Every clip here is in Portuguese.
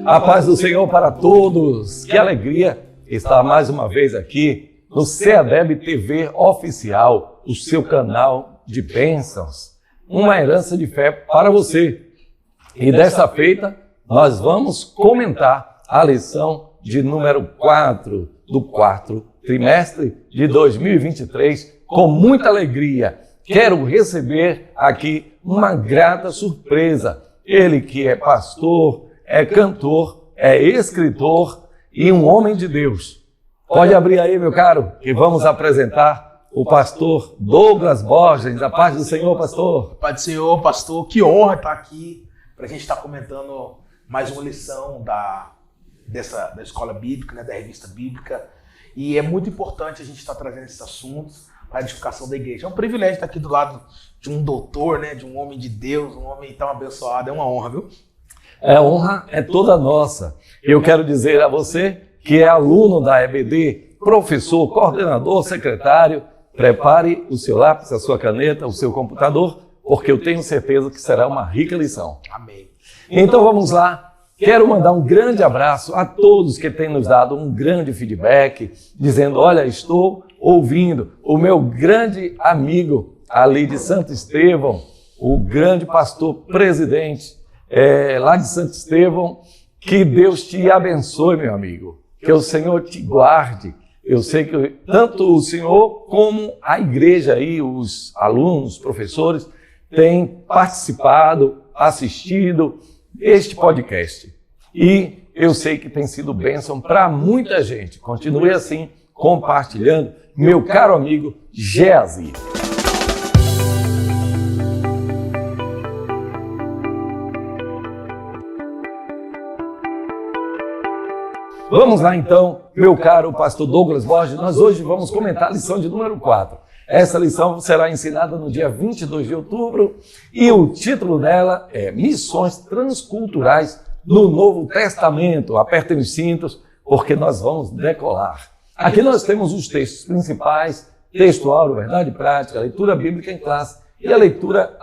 A paz do Senhor para todos. Que alegria estar mais uma vez aqui no CEADEB TV Oficial, o seu canal de bênçãos. Uma herança de fé para você. E dessa feita, nós vamos comentar a lição de número 4 do quarto trimestre de 2023 com muita alegria. Quero receber aqui uma grata surpresa. Ele que é pastor, é cantor, é escritor e um homem de Deus. Pode abrir aí, meu caro, que vamos apresentar o pastor Douglas Borges. A paz do Senhor, pastor. Paz do Senhor, pastor. Que honra estar aqui para a gente estar comentando mais uma lição da Escola Bíblica, né, da Revista Bíblica. E é muito importante a gente estar trazendo esses assuntos para a edificação da igreja. É um privilégio estar aqui do lado de um doutor, né, de um homem de Deus, um homem tão abençoado. É uma honra, viu? A honra é toda nossa. Eu quero dizer a você que é aluno da EBD, professor, coordenador, secretário, prepare o seu lápis, a sua caneta, o seu computador, porque eu tenho certeza que será uma rica lição. Amém. Então vamos lá. Quero mandar um grande abraço a todos que têm nos dado um grande feedback, dizendo, olha, estou ouvindo o meu grande amigo ali de Santo Estevão, o grande pastor presidente, lá de Santo Estevão. Que Deus te abençoe, meu amigo, que o Senhor te guarde. Eu sei que tanto o Senhor como a igreja aí, os alunos, os professores, têm participado, assistido este podcast. E eu sei que tem sido bênção para muita gente. Continue assim, compartilhando, meu caro amigo Geazi. Vamos lá então, meu caro pastor Douglas Borges, nós hoje vamos comentar a lição de número 4. Essa lição será ensinada no dia 22 de outubro e o título dela é Missões Transculturais no Novo Testamento. Apertem os cintos porque nós vamos decolar. Aqui nós temos os textos principais, textual, verdade prática, leitura bíblica em classe e a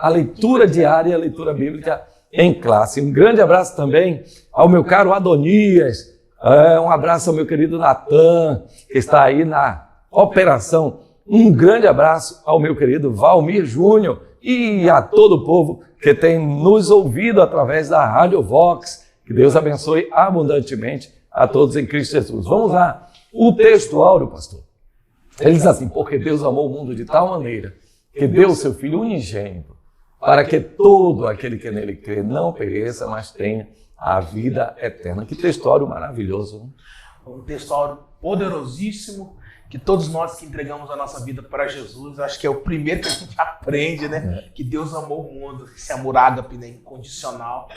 leitura diária, a leitura bíblica em classe. Um grande abraço também ao meu caro Adonias. Um abraço ao meu querido Natan, que está aí na operação. Um grande abraço ao meu querido Valmir Júnior e a todo o povo que tem nos ouvido através da Rádio Vox. Que Deus abençoe abundantemente a todos em Cristo Jesus. Vamos lá. O texto áureo, pastor, ele diz assim, porque Deus amou o mundo de tal maneira que deu o seu Filho unigênito para que todo aquele que nele crê não pereça, mas tenha a vida eterna. Que textório maravilhoso, né? Um textório poderosíssimo, que todos nós que entregamos a nossa vida para Jesus, acho que é o primeiro que a gente aprende, né? Que Deus amou o mundo, esse amor ágape, né? Incondicional,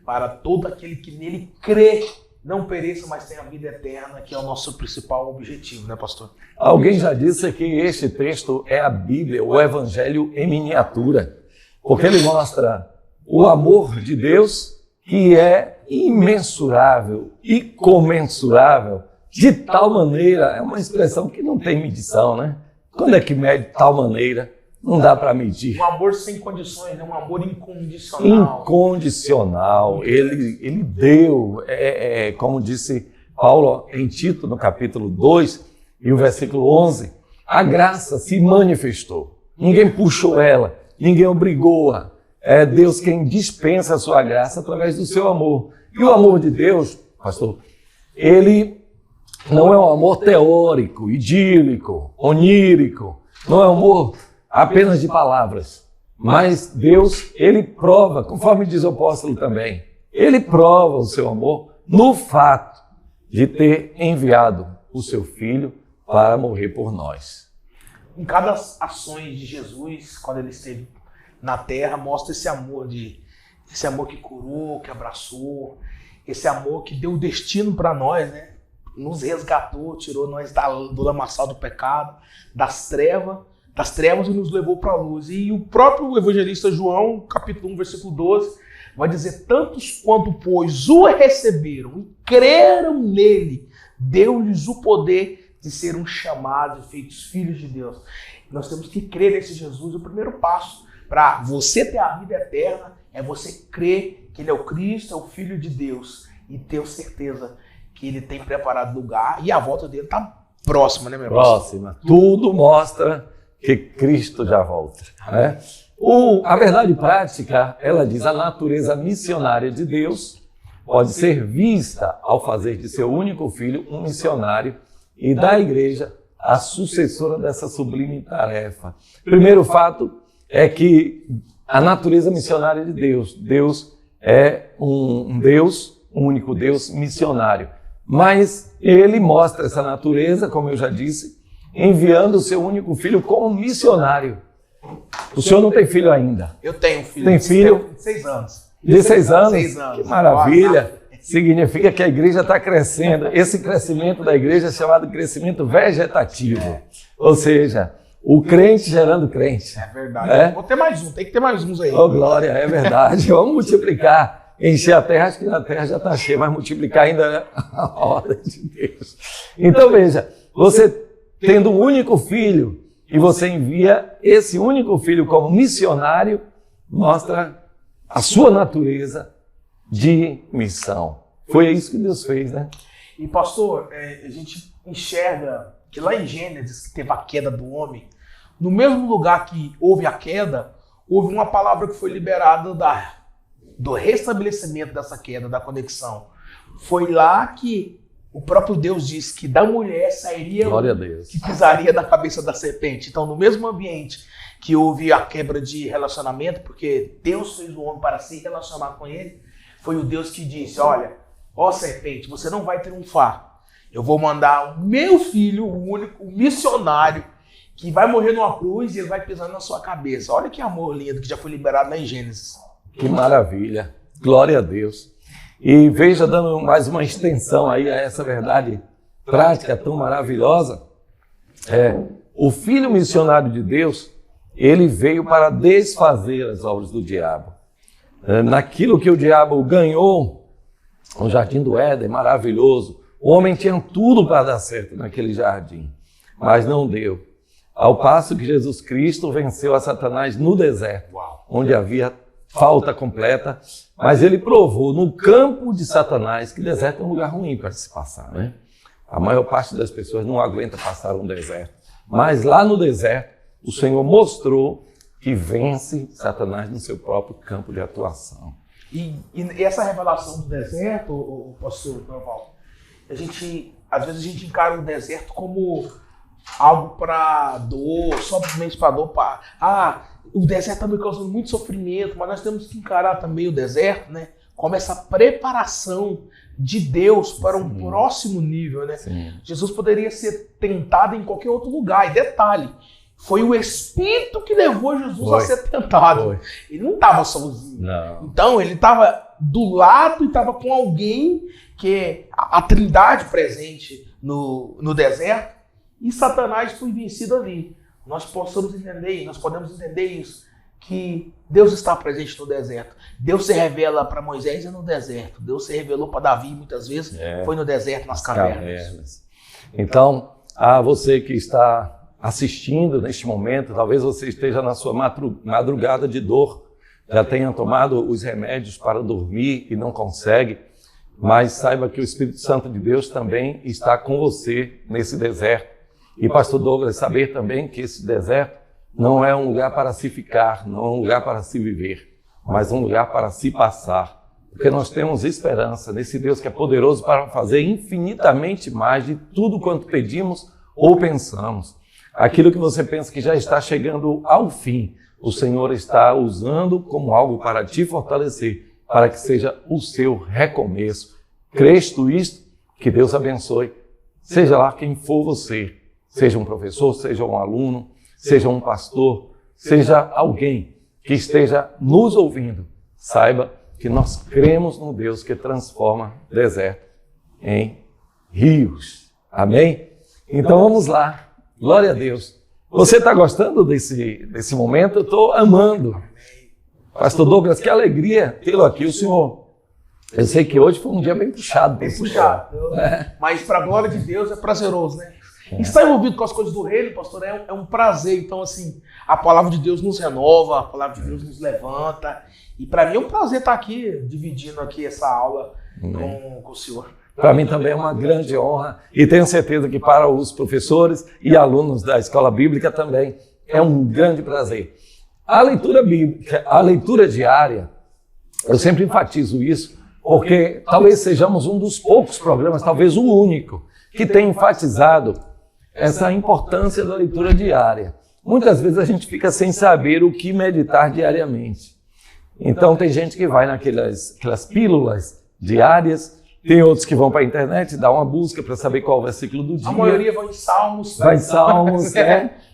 para todo aquele que nele crê, não pereça, mas tenha a vida eterna, que é o nosso principal objetivo, né, pastor? Alguém já disse que este texto é a Bíblia, o Evangelho em miniatura, porque ele mostra o amor de Deus, que é imensurável e comensurável, de tal maneira, é uma expressão que não tem medição, né? Quando é que mede de tal maneira? Não dá para medir. Um amor sem condições, né? Um amor incondicional. Incondicional. Ele deu, como disse Paulo em Tito, no capítulo 2, e o versículo 11, a graça se manifestou. Ninguém puxou ela, ninguém obrigou-a. É Deus quem dispensa a sua graça através do seu amor. E o amor de Deus, pastor, ele não é um amor teórico, idílico, onírico. Não é um amor apenas de palavras. Mas Deus, ele prova, conforme diz o apóstolo também, ele prova o seu amor no fato de ter enviado o seu Filho para morrer por nós. Em cada ações de Jesus, quando ele esteve na terra, mostra esse amor que curou, que abraçou, esse amor que deu o destino para nós, né? Nos resgatou, tirou nós do lamaçal do pecado, das trevas e nos levou para a luz. E o próprio evangelista João, capítulo 1, versículo 12, vai dizer, tantos quanto, pois, o receberam e creram nele, deu-lhes o poder de serem chamados e feitos filhos de Deus. Nós temos que crer nesse Jesus. O primeiro passo para você ter a vida eterna é você crer que Ele é o Cristo, é o Filho de Deus, e ter certeza que Ele tem preparado lugar e a volta dele está próxima, né, meu irmão? Próxima. Tudo mostra que Cristo já volta, né? A verdade prática, ela diz, a natureza missionária de Deus pode ser vista ao fazer de seu único filho um missionário e da igreja a sucessora dessa sublime tarefa. Primeiro fato é que a natureza missionária de Deus é um Deus, um único Deus missionário. Mas ele mostra essa natureza, como eu já disse, enviando o seu único filho como missionário. O senhor não tem filho ainda? Eu tenho um filho. Tem filho? De 6 anos. De 6 anos? 6 anos. Que maravilha! Significa que a igreja está crescendo. Esse crescimento da igreja é chamado crescimento vegetativo. Ou seja, o crente gerando crente. É verdade. Vou ter mais um, tem que ter mais uns aí. Oh, glória, é verdade. Vamos multiplicar. Encher a terra, acho que na terra já está cheia, mas multiplicar ainda é a ordem de Deus. Então veja, você tendo um único filho e você envia esse único filho como missionário, mostra a sua natureza de missão. Foi isso que Deus fez, né? E pastor, a gente enxerga que lá em Gênesis, que teve a queda do homem, no mesmo lugar que houve a queda, houve uma palavra que foi liberada do restabelecimento dessa queda, da conexão. Foi lá que o próprio Deus disse que da mulher sairia Glória a Deus. Que pisaria da cabeça da serpente. Então, no mesmo ambiente que houve a quebra de relacionamento, porque Deus fez o homem para se relacionar com ele, foi o Deus que disse, olha, ó serpente, você não vai triunfar. Eu vou mandar o meu filho, o único, o missionário, que vai morrer numa cruz e ele vai pisar na sua cabeça. Olha que amor lindo que já foi liberado lá em Gênesis. Que maravilha. Glória a Deus. E veja, dando mais uma extensão aí a essa verdade prática tão maravilhosa, o filho missionário de Deus, ele veio para desfazer as obras do diabo. Naquilo que o diabo ganhou, o jardim do Éden, maravilhoso, o homem tinha tudo para dar certo naquele jardim, mas não deu. Ao passo que Jesus Cristo venceu a Satanás no deserto, onde havia falta completa, mas ele provou no campo de Satanás que deserto é um lugar ruim para se passar, né? A maior parte das pessoas não aguenta passar um deserto, mas lá no deserto o Senhor mostrou que vence Satanás no seu próprio campo de atuação. E essa revelação do deserto, o pastor Norval, às vezes a gente encara o deserto como algo para dor, somente para dor, o deserto está me causando muito sofrimento, mas nós temos que encarar também o deserto, né, como essa preparação de Deus para um próximo nível, né? Sim. Jesus poderia ser tentado em qualquer outro lugar, e detalhe, foi o Espírito que levou Jesus a ser tentado. Ele não estava sozinho. Não. Então ele estava do lado e estava com alguém que a Trindade presente no deserto, e Satanás foi vencido ali. Nós podemos entender isso, que Deus está presente no deserto. Deus se revela para Moisés no deserto. Deus se revelou para Davi muitas vezes, foi no deserto, nas cavernas. Então, a você que está assistindo neste momento, talvez você esteja na sua madrugada de dor, já tenha tomado os remédios para dormir e não consegue, mas saiba que o Espírito Santo de Deus também está com você nesse deserto. E pastor Douglas, saber também que esse deserto não é um lugar para se ficar, não é um lugar para se viver, mas um lugar para se passar. Porque nós temos esperança nesse Deus que é poderoso para fazer infinitamente mais de tudo quanto pedimos ou pensamos. Aquilo que você pensa que já está chegando ao fim, o Senhor está usando como algo para te fortalecer, para que seja o seu recomeço. Crês tu isto? Que Deus abençoe. Seja lá quem for você, seja um professor, seja um aluno, seja um pastor, seja alguém que esteja nos ouvindo, saiba que nós cremos no Deus que transforma deserto em rios. Amém? Então vamos lá. Glória a Deus. Você está gostando desse momento? Eu estou amando. Pastor Douglas, que alegria tê-lo aqui. O senhor, eu sei que hoje foi um dia bem puxado. Bem puxado. Mas para a glória de Deus é prazeroso, né? Estar envolvido com as coisas do reino, pastor, é um prazer. Então, assim, a palavra de Deus nos renova, a palavra de Deus nos levanta. E para mim é um prazer estar aqui, dividindo aqui essa aula com o senhor. Para mim também é uma grande honra e tenho certeza que para os professores e alunos da Escola Bíblica também é um grande prazer. A leitura bíblica, a leitura diária, eu sempre enfatizo isso, porque talvez sejamos um dos poucos programas, talvez o único, que tem enfatizado essa importância da leitura diária. Muitas vezes a gente fica sem saber o que meditar diariamente. Então tem gente que vai naquelas pílulas diárias, tem outros que vão para a internet, dá uma busca para saber qual é o versículo do dia. A maioria vai em Salmos. Vai em Salmos,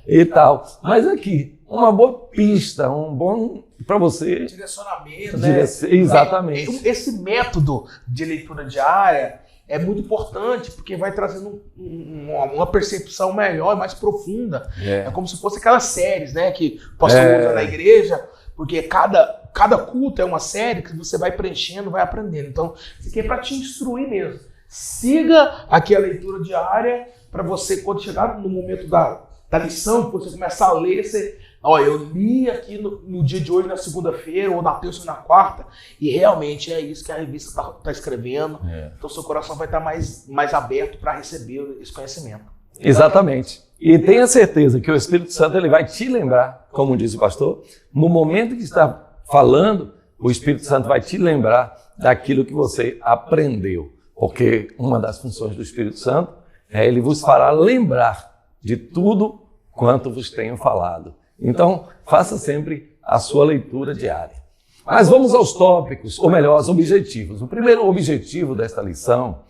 e tal. Mas aqui, uma boa pista, um bom para você. Direcionamento, né? Exatamente. Esse método de leitura diária é muito importante, porque vai trazendo uma percepção melhor, mais profunda. É como se fosse aquelas séries, né, que o pastor usa na igreja, porque cada culto é uma série que você vai preenchendo, vai aprendendo. Então, isso aqui é para te instruir mesmo. Siga aqui a leitura diária para você, quando chegar no momento da lição, quando você começar a ler, você... eu li aqui no dia de hoje, na segunda-feira, ou na terça ou na quarta, e realmente é isso que a revista está escrevendo. Então, seu coração vai estar mais aberto para receber esse conhecimento. Exatamente. E tenha certeza que o Espírito Santo ele vai te lembrar, como diz o pastor, no momento que está falando, o Espírito Santo vai te lembrar daquilo que você aprendeu. Porque uma das funções do Espírito Santo é ele vos fará lembrar de tudo quanto vos tenho falado. Então, faça sempre a sua leitura diária. Mas vamos aos tópicos, ou melhor, aos objetivos. O primeiro objetivo desta lição,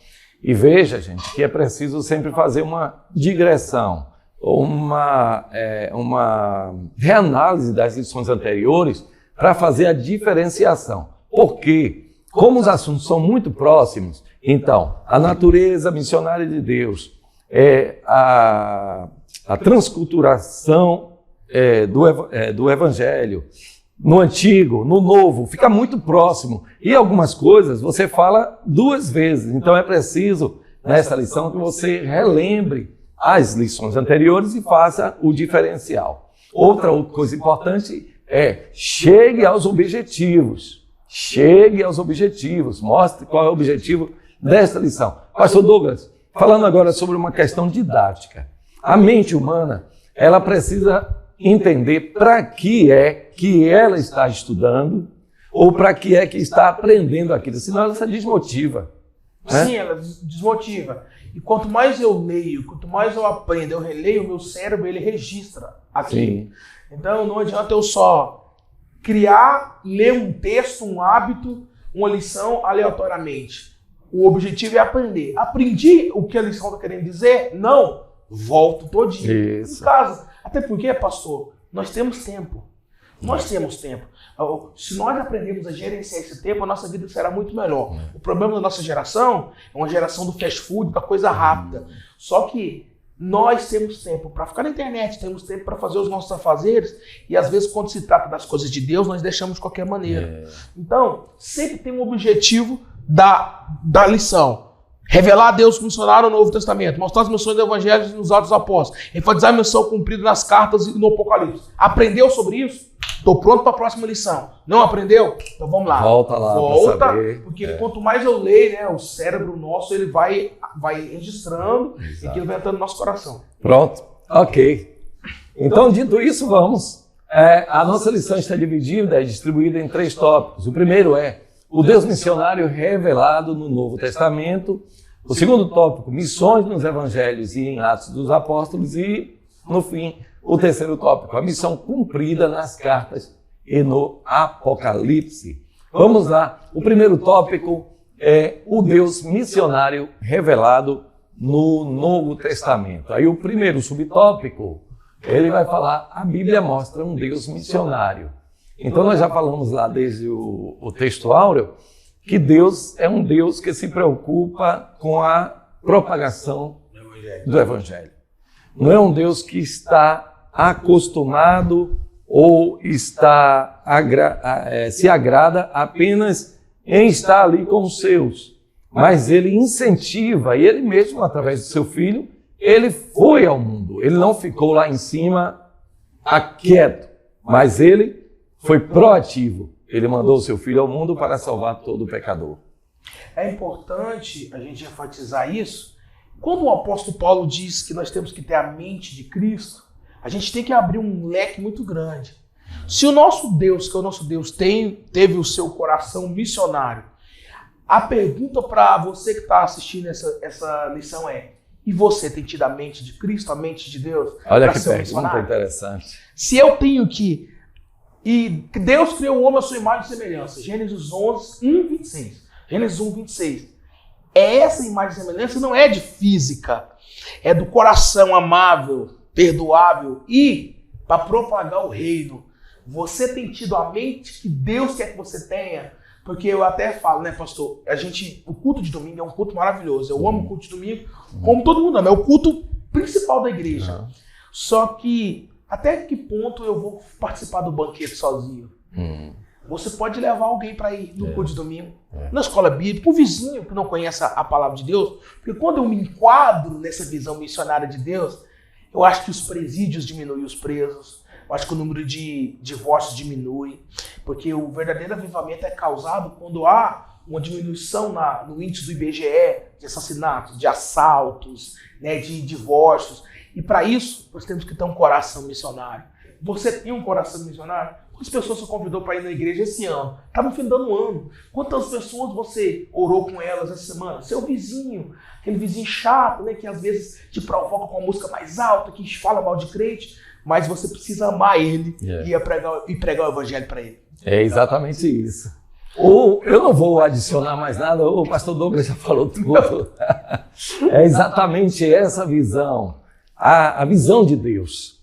e veja, gente, que é preciso sempre fazer uma digressão, uma reanálise das lições anteriores para fazer a diferenciação. Porque, como os assuntos são muito próximos, então, a natureza missionária de Deus, a transculturação do Evangelho, no Antigo, no Novo, fica muito próximo. E algumas coisas você fala duas vezes. Então é preciso, nessa lição, que você relembre as lições anteriores e faça o diferencial. Outra coisa importante é chegue aos objetivos. Chegue aos objetivos. Mostre qual é o objetivo desta lição. Pastor Douglas, falando agora sobre uma questão didática. A mente humana, ela precisa entender para que é que ela está estudando ou para que é que está aprendendo aquilo, senão ela se desmotiva. Né? Sim, ela desmotiva. E quanto mais eu leio, quanto mais eu aprendo, eu releio, o meu cérebro ele registra aquilo. Sim. Então não adianta eu só ler um texto, um hábito, uma lição aleatoriamente. O objetivo é aprender. Aprendi o que a lição está querendo dizer? Não. Volto todinho. Isso. Em casa. Até porque, pastor, nós temos tempo. Nós temos tempo. Se nós aprendermos a gerenciar esse tempo, a nossa vida será muito melhor. O problema da nossa geração é uma geração do fast food, da coisa rápida. Só que nós temos tempo para ficar na internet, temos tempo para fazer os nossos afazeres e às vezes quando se trata das coisas de Deus, nós deixamos de qualquer maneira. Então, sempre tem um objetivo da lição. Revelar a Deus funcionário no Novo Testamento, mostrar as missões do Evangelho e nos Atos dos Apóstolos, enfatizar a missão cumprida nas cartas e no Apocalipse. Aprendeu sobre isso? Estou pronto para a próxima lição. Não aprendeu? Então vamos lá. Volta lá. Volta, porque quanto mais eu leio, né, o cérebro nosso ele vai registrando. Exato. E aquilo vai entrando no nosso coração. Pronto, ok. Então, dito isso, vamos. A nossa lição está dividida, distribuída em 3 tópicos. O primeiro é o Deus missionário revelado no Novo Testamento. O segundo tópico, missões nos Evangelhos e em Atos dos Apóstolos. E, no fim, o terceiro tópico, a missão cumprida nas cartas e no Apocalipse. Vamos lá. O primeiro tópico é o Deus missionário revelado no Novo Testamento. Aí o primeiro subtópico, ele vai falar, a Bíblia mostra um Deus missionário. Então nós já falamos lá desde o texto áureo que Deus é um Deus que se preocupa com a propagação do Evangelho. Não é um Deus que está acostumado ou se agrada apenas em estar ali com os seus, mas ele incentiva, e ele mesmo, através do seu filho, ele foi ao mundo. Ele não ficou lá em cima quieto, mas ele foi proativo. Ele mandou o seu filho ao mundo para salvar todo pecador. É importante a gente enfatizar isso. Quando o apóstolo Paulo diz que nós temos que ter a mente de Cristo, a gente tem que abrir um leque muito grande. Se o nosso Deus, que é o nosso Deus, teve o seu coração missionário, a pergunta para você que está assistindo essa lição é: e você tem tido a mente de Cristo, a mente de Deus? Olha que pergunta interessante. Se eu tenho que... E Deus criou o homem à sua imagem e semelhança. Gênesis 11, 1, 26. Gênesis 1, 26. Essa imagem e semelhança não é de física. É do coração amável, perdoável e para propagar o reino. Você tem tido a mente que Deus quer que você tenha? Porque eu até falo, né, pastor? O culto de domingo é um culto maravilhoso. Eu amo o culto de domingo, como todo mundo ama. É o culto principal da igreja. Só que até que ponto eu vou participar do banquete sozinho? Você pode levar alguém para ir no culto de domingo, na escola bíblica, um vizinho que não conhece a palavra de Deus. Porque quando eu me enquadro nessa visão missionária de Deus, eu acho que os presídios diminuem os presos. Eu acho que o número de divórcios diminui. Porque o verdadeiro avivamento é causado quando há uma diminuição no índice do IBGE de assassinatos, de assaltos, né, de divórcios. E para isso, nós temos que ter um coração missionário. Você tem um coração missionário? Quantas pessoas você convidou para ir na igreja esse ano? Estava no fim do ano. Quantas pessoas você orou com elas essa semana? Seu vizinho, aquele vizinho chato, né, que às vezes te provoca com a música mais alta, que fala mal de crente, mas você precisa amar ele e pregar o evangelho para ele. É exatamente isso. Eu não vou adicionar mais nada, o pastor Douglas já falou tudo. É exatamente essa visão. A visão de Deus,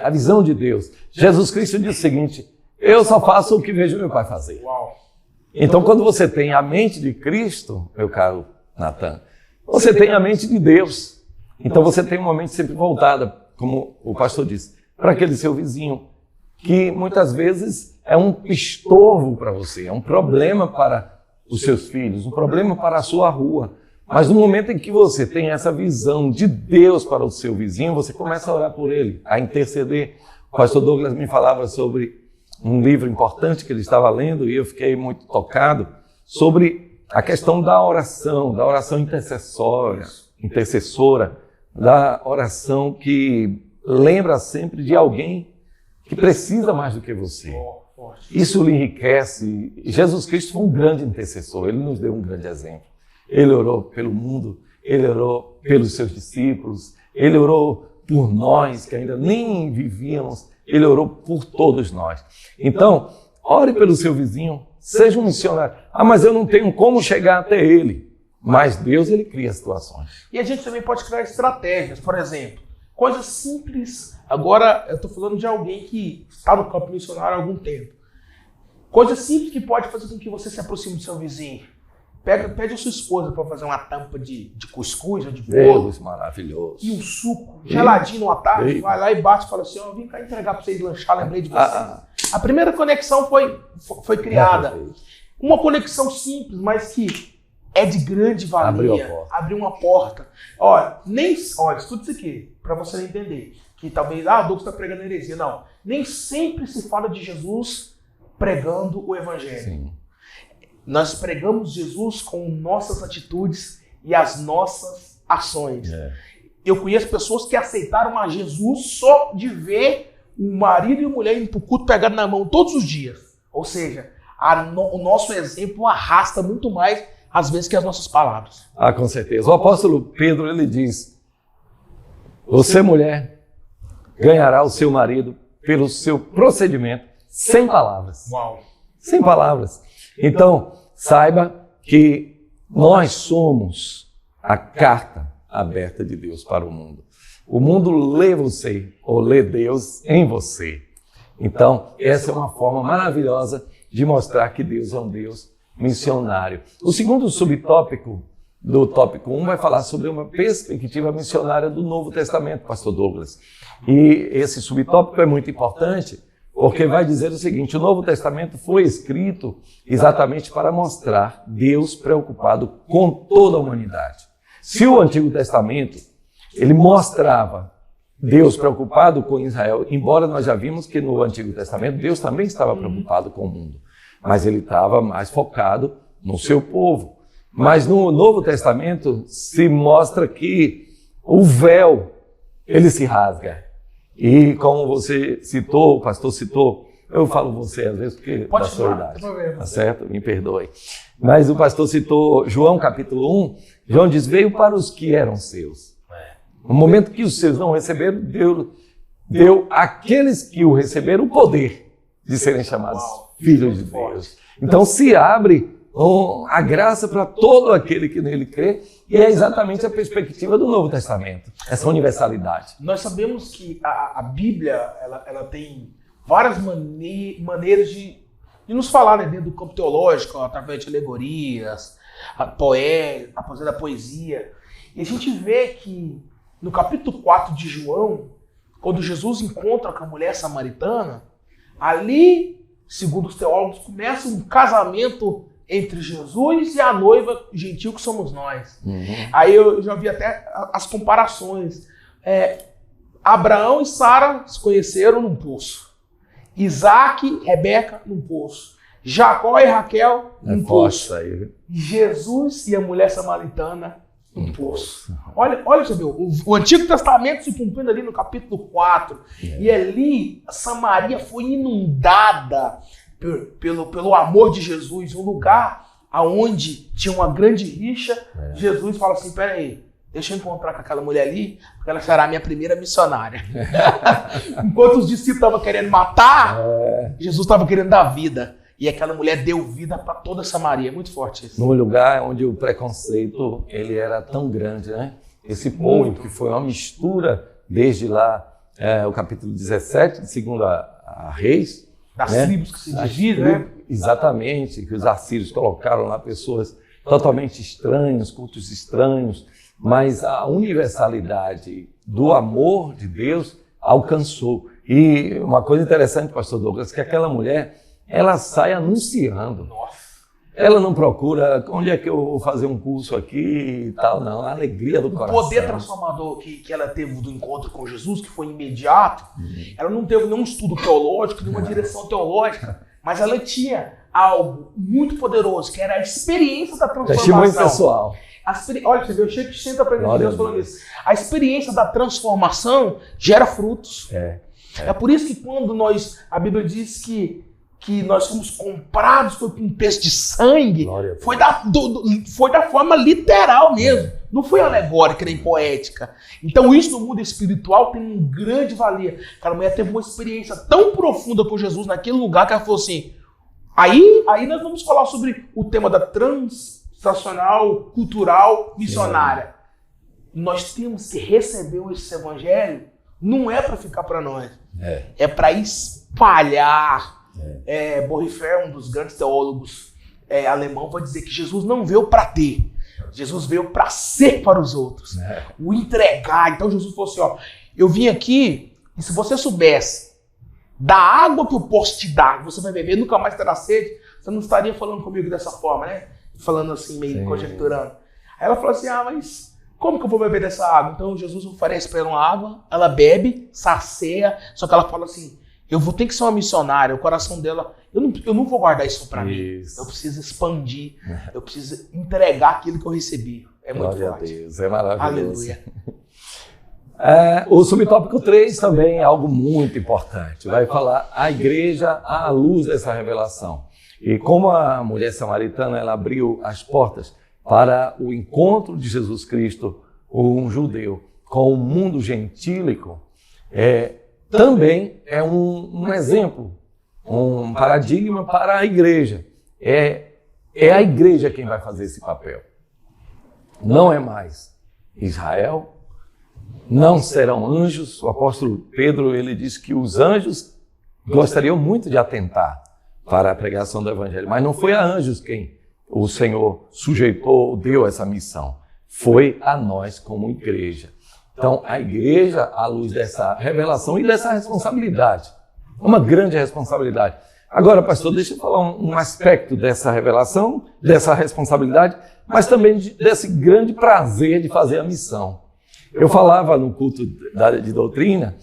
a visão de Deus. Jesus Cristo diz o seguinte: eu só faço o que vejo meu Pai fazer. Uau. Então, quando você tem a mente de Cristo, meu caro Natan, você tem a mente de Deus. Então, você tem uma mente sempre voltada, como o pastor disse, para aquele seu vizinho, que muitas vezes é um estorvo para você, é um problema para os seus filhos, um problema para a sua rua. Mas no momento em que você tem essa visão de Deus para o seu vizinho, você começa a orar por ele, a interceder. O pastor Douglas me falava sobre um livro importante que ele estava lendo e eu fiquei muito tocado sobre a questão da oração intercessora, da oração que lembra sempre de alguém que precisa mais do que você. Isso lhe enriquece. Jesus Cristo foi um grande intercessor, ele nos deu um grande exemplo. Ele orou pelo mundo, ele orou pelos seus discípulos, ele orou por nós que ainda nem vivíamos, ele orou por todos nós. Então, ore pelo seu vizinho, seja um missionário. Mas eu não tenho como chegar até ele. Mas Deus, ele cria situações. E a gente também pode criar estratégias, por exemplo, coisas simples. Agora, eu estou falando de alguém que está no campo missionário há algum tempo. Coisas simples que pode fazer com que você se aproxime do seu vizinho. Pede a sua esposa para fazer uma tampa de cuscuz ou de bolo. Deus maravilhoso. E um suco geladinho numa tarde. Vai lá e bate e fala assim: vim cá entregar para vocês lanchar, lembrei de vocês. A primeira conexão foi criada. Uma conexão simples, mas que é de grande valia. Abriu uma porta. Olha, estuda isso aqui, para você entender. Que talvez, o Douglas está pregando heresia. Não, nem sempre se fala de Jesus pregando o evangelho. Sim. Nós pregamos Jesus com nossas atitudes e as nossas ações. Eu conheço pessoas que aceitaram a Jesus só de ver o marido e a mulher indo para o culto pegado na mão todos os dias. Ou seja, o nosso exemplo arrasta muito mais, às vezes, que as nossas palavras. Com certeza. O apóstolo Pedro, ele diz: você, mulher, ganhará o seu marido pelo seu procedimento sem palavras. Uau! Sem palavras. Então, saiba que nós somos a carta aberta de Deus para o mundo. O mundo lê você, ou lê Deus em você. Então, essa é uma forma maravilhosa de mostrar que Deus é um Deus missionário. O segundo subtópico do tópico 1 vai falar sobre uma perspectiva missionária do Novo Testamento, pastor Douglas. E esse subtópico é muito importante, porque vai dizer o seguinte: o Novo Testamento foi escrito exatamente para mostrar Deus preocupado com toda a humanidade. Se o Antigo Testamento Ele mostrava Deus preocupado com Israel, embora nós já vimos que no Antigo Testamento Deus também estava preocupado com o mundo, mas ele estava mais focado no seu povo. Mas no Novo Testamento se mostra que o véu, ele se rasga. E como você citou, o pastor citou, eu falo você às vezes porque pode da sua idade, tá certo? Me perdoe. Mas o pastor citou João capítulo 1, João diz, veio para os que eram seus. No momento que os seus não receberam, deu àqueles que o receberam o poder de serem chamados filhos de Deus. Então se abre a graça para todo aquele que nele crê, e é exatamente a perspectiva do Novo Testamento, essa universalidade. Nós sabemos que a Bíblia ela tem várias maneiras de nos falar, né, dentro do campo teológico, através de alegorias, da poesia. E a gente vê que no capítulo 4 de João, quando Jesus encontra com a mulher samaritana, ali, segundo os teólogos, começa um casamento entre Jesus e a noiva gentil que somos nós. Aí eu já vi até as comparações. Abraão e Sara se conheceram num poço. Isaac e Rebeca num poço. Jacó e Raquel num poço. Jesus e a mulher samaritana num poço. Olha, você viu, o Antigo Testamento se cumprindo ali no capítulo 4. E ali, Samaria foi inundada pelo amor de Jesus, um lugar onde tinha uma grande rixa. Jesus fala assim, peraí, deixa eu encontrar com aquela mulher ali, porque ela será a minha primeira missionária. Enquanto os discípulos estavam querendo matar, Jesus estava querendo dar vida. E aquela mulher deu vida para toda Samaria. Muito forte isso. Num lugar onde o preconceito ele era tão grande, né? Esse povo que foi uma mistura desde lá, o capítulo 17, de 2 a Reis, das tribos que se dividem, né? Exatamente, que os assírios colocaram lá pessoas totalmente estranhas, cultos estranhos, mas a universalidade do amor de Deus alcançou. E uma coisa interessante, pastor Douglas, que aquela mulher, ela sai anunciando. Nossa. Ela não procura onde é que eu vou fazer um curso aqui e tal, não. A alegria do coração. O poder transformador que ela teve do encontro com Jesus, que foi imediato, ela não teve nenhum estudo teológico, nenhuma direção teológica, mas ela tinha algo muito poderoso, que era a experiência da transformação. Testemunho pessoal. Olha, você vê, eu chego sempre aprendendo de Deus falando isso. A experiência da transformação gera frutos. É por isso que quando a Bíblia diz que nós fomos comprados por um preço de sangue, foi da forma literal mesmo. Não foi alegórica nem poética. Então isso no mundo espiritual tem um grande valia. Aquela mulher teve uma experiência tão profunda com Jesus naquele lugar que ela falou assim, aí nós vamos falar sobre o tema da transacional, cultural, missionária. Nós temos que receber esse evangelho, não é para ficar para nós, é para espalhar. Borrifer, um dos grandes teólogos alemão, vai dizer que Jesus não veio para ter, Jesus veio para ser para os outros, o entregar. Então Jesus falou assim, eu vim aqui e se você soubesse da água que eu posso te dar, você vai beber, nunca mais terá sede, você não estaria falando comigo dessa forma, né? Falando assim, meio conjecturando. Aí ela falou assim, mas como que eu vou beber dessa água? Então Jesus oferece para ela uma água, ela bebe, sacia, só que ela fala assim, eu vou ter que ser uma missionária, o coração dela, eu não vou guardar isso para mim. Eu preciso expandir, eu preciso entregar aquilo que eu recebi. É muito Glória forte. A Deus, é maravilhoso. Aleluia. O subtópico 3 também é algo muito importante. Vai falar a igreja à luz dessa revelação. E como a mulher samaritana, ela abriu as portas para o encontro de Jesus Cristo, um judeu, com o mundo gentílico, também é um exemplo, um paradigma para a igreja. É a igreja quem vai fazer esse papel. Não é mais Israel, não serão anjos. O apóstolo Pedro, ele diz que os anjos gostariam muito de atentar para a pregação do evangelho, mas não foi a anjos quem o Senhor sujeitou, deu essa missão. Foi a nós como igreja. Então, a igreja, à luz dessa revelação e dessa responsabilidade, uma grande responsabilidade. Agora, pastor, deixa eu falar um aspecto dessa revelação, dessa responsabilidade, mas também desse grande prazer de fazer a missão. Eu falava no culto de doutrina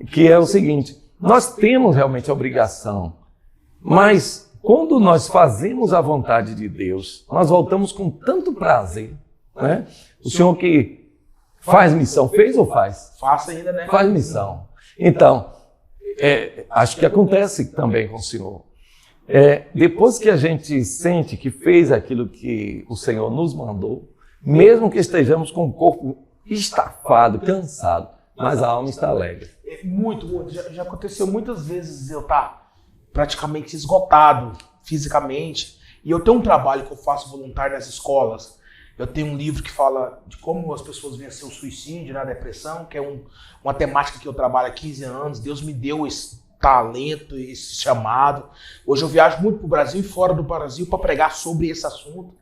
que é o seguinte, nós temos realmente a obrigação, mas quando nós fazemos a vontade de Deus, nós voltamos com tanto prazer, né? O senhor que faz missão, fez ou faz? Faça ainda, né? Faz missão. Então, acho que acontece também com o senhor. Depois que a gente sente que fez aquilo que o Senhor nos mandou, mesmo que estejamos com o corpo estafado, cansado, mas a alma está alegre. Muito, muito. Já aconteceu muitas vezes eu estar praticamente esgotado fisicamente. E eu tenho um trabalho que eu faço voluntário nas escolas. Eu tenho um livro que fala de como as pessoas vencem o suicídio, né, a depressão, que é uma temática que eu trabalho há 15 anos. Deus me deu esse talento, esse chamado. Hoje eu viajo muito para o Brasil e fora do Brasil para pregar sobre esse assunto.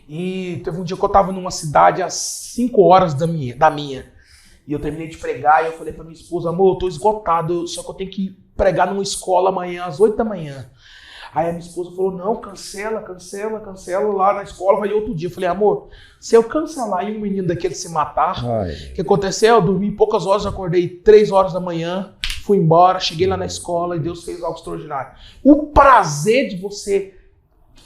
E teve um dia que eu estava numa cidade às 5 horas da minha. E eu terminei de pregar e eu falei para minha esposa, amor, eu estou esgotado, só que eu tenho que pregar numa escola amanhã, às 8 da manhã. Aí a minha esposa falou, não, cancela lá na escola, vai outro dia. Eu falei, amor, se eu cancelar e um menino daquele se matar, o que aconteceu? Eu dormi poucas horas, acordei 3 horas da manhã, fui embora, cheguei lá na escola e Deus fez algo extraordinário. O prazer de você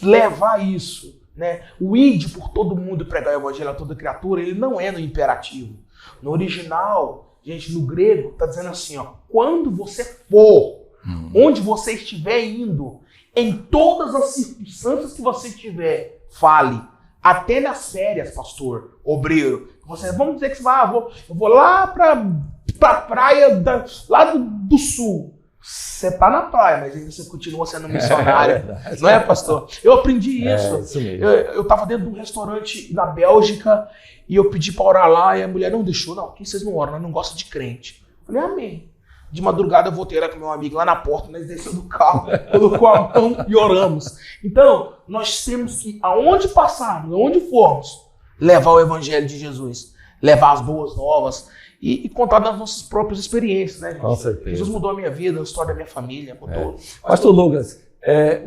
levar isso, né? O ide por todo mundo pregar o evangelho a toda criatura, ele não é no imperativo. No original, gente, no grego, está dizendo assim, ó, quando você for, onde você estiver indo, em todas as circunstâncias que você tiver, fale. Até nas férias, pastor, obreiro. Vamos dizer que você vai, eu vou lá pra praia lá do sul. Você tá na praia, mas ainda você continua sendo missionário. Não é, pastor? Eu aprendi isso. Isso mesmo. Eu tava dentro de um restaurante na Bélgica e eu pedi pra orar lá e a mulher não deixou. Não, aqui vocês não oram, nós não gostam de crente. Eu falei, amém. De madrugada eu voltei lá com meu amigo lá na porta, nós descemos do carro, colocou a mão e oramos. Então, nós temos que, aonde passarmos, aonde formos, levar o evangelho de Jesus, levar as boas novas e contar das nossas próprias experiências, né, gente? Com certeza. Jesus mudou a minha vida, a história da minha família, mudou. Pastor Douglas,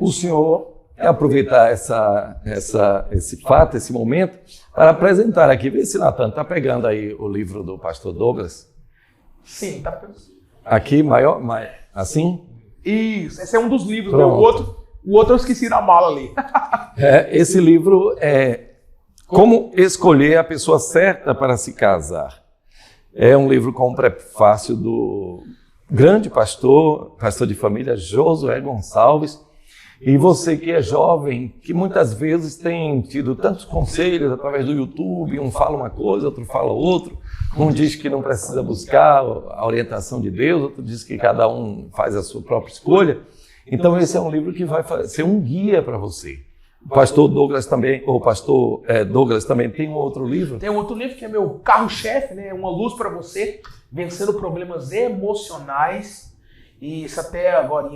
o senhor quer aproveitar esse fato, esse momento, para apresentar aqui, vê se Natan está pegando aí o livro do pastor Douglas. Sim, tá pensando. Aqui, maior, assim? Isso, esse é um dos livros, né? O outro eu esqueci na mala ali. Esse livro é Como Escolher a Pessoa Certa para Se Casar. É um livro com um prefácio do grande pastor de família, Josué Gonçalves. E você que é jovem, que muitas vezes tem tido tantos conselhos através do YouTube, um fala uma coisa, outro fala outro, um diz que não precisa buscar a orientação de Deus, outro diz que cada um faz a sua própria escolha. Então esse é um livro que vai ser um guia para você. O pastor Douglas também, Douglas também tem um outro livro? Tem um outro livro que é meu carro-chefe, né? Uma luz para você, vencendo problemas emocionais. E se até agora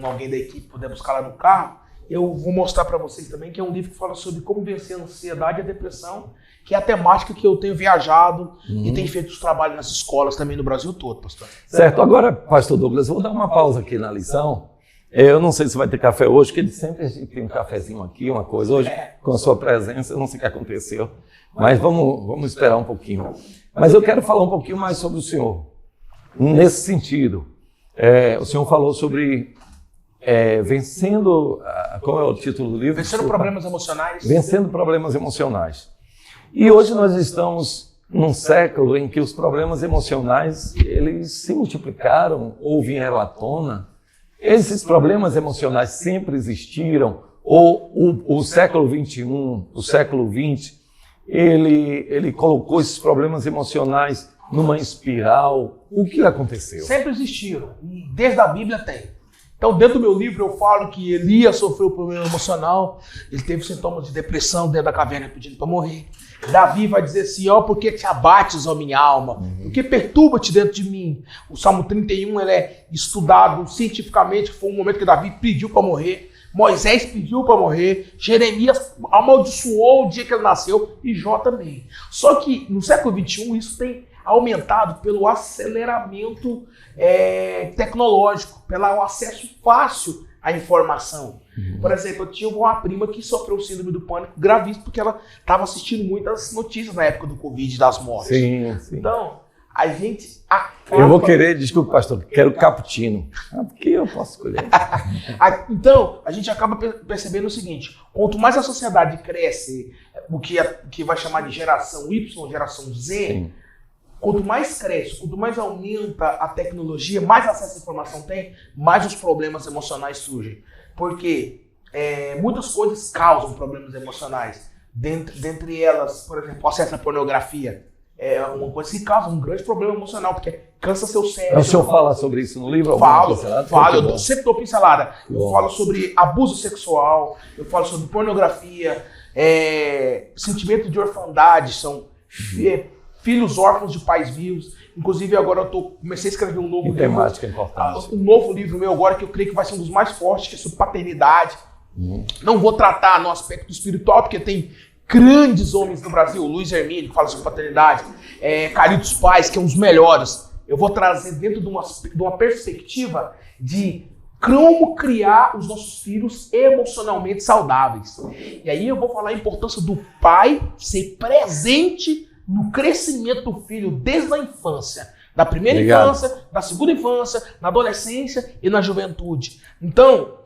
alguém da equipe puder buscar lá no carro, eu vou mostrar para vocês também que é um livro que fala sobre como vencer a ansiedade e a depressão, que é a temática que eu tenho viajado e tenho feito os trabalhos nas escolas também no Brasil todo, pastor. Certo. Agora, pastor Douglas, vou dar uma pausa aqui na lição. Eu não sei se vai ter café hoje, porque sempre a gente tem um cafezinho aqui, uma coisa. Hoje, com a sua presença, eu não sei o que aconteceu, mas vamos esperar um pouquinho. Mas eu quero falar um pouquinho mais sobre o senhor, nesse sentido. O senhor falou sobre vencendo... Qual é o título do livro? Vencendo problemas emocionais. Vencendo problemas emocionais. E hoje nós estamos num século em que os problemas emocionais, eles se multiplicaram ou vieram à tona. Esses problemas emocionais sempre existiram, ou o século XXI, o século XX, ele colocou esses problemas emocionais numa espiral. O que aconteceu? Sempre existiram, e desde a Bíblia tem. Então, dentro do meu livro, eu falo que Elias sofreu problema emocional, ele teve sintomas de depressão dentro da caverna pedindo para morrer. Davi vai dizer assim, por que te abates, ó minha alma? Por que perturba-te dentro de mim? O Salmo 31 ele é estudado cientificamente, foi um momento que Davi pediu para morrer, Moisés pediu para morrer, Jeremias amaldiçoou o dia que ele nasceu e Jó também. Só que no século XXI isso tem aumentado pelo aceleramento tecnológico, pelo acesso fácil à informação. Por exemplo, eu tinha uma prima que sofreu síndrome do pânico gravíssimo porque ela estava assistindo muitas notícias na época do Covid, das mortes. Sim. Então, a gente acaba... Eu vou querer, desculpa, pastor, quero cappuccino. Porque eu posso escolher. Então, a gente acaba percebendo o seguinte, quanto mais a sociedade cresce, o que vai chamar de geração Y, geração Z, sim, quanto mais cresce, quanto mais aumenta a tecnologia, mais acesso à informação tem, mais os problemas emocionais surgem. Porque muitas coisas causam problemas emocionais. Dentre elas, por exemplo, o acesso à pornografia. É uma coisa que causa um grande problema emocional, porque cansa seu cérebro. O senhor fala sobre isso no livro? Falo, eu sempre dou pincelada. Eu falo sobre abuso sexual, eu falo sobre pornografia, sentimento de orfandade, são filhos órfãos de pais vivos. Inclusive agora eu comecei a escrever um novo livro. Temática importante. Um novo livro meu agora que eu creio que vai ser um dos mais fortes, que é sobre paternidade. Não vou tratar no aspecto espiritual, porque tem grandes homens do Brasil, o Luiz Hermínio, que fala sobre paternidade, Carlitos Paz, que é um dos melhores. Eu vou trazer dentro de uma perspectiva de como criar os nossos filhos emocionalmente saudáveis. E aí eu vou falar a importância do pai ser presente no crescimento do filho desde a infância. Da primeira infância, da segunda infância, na adolescência e na juventude. Então,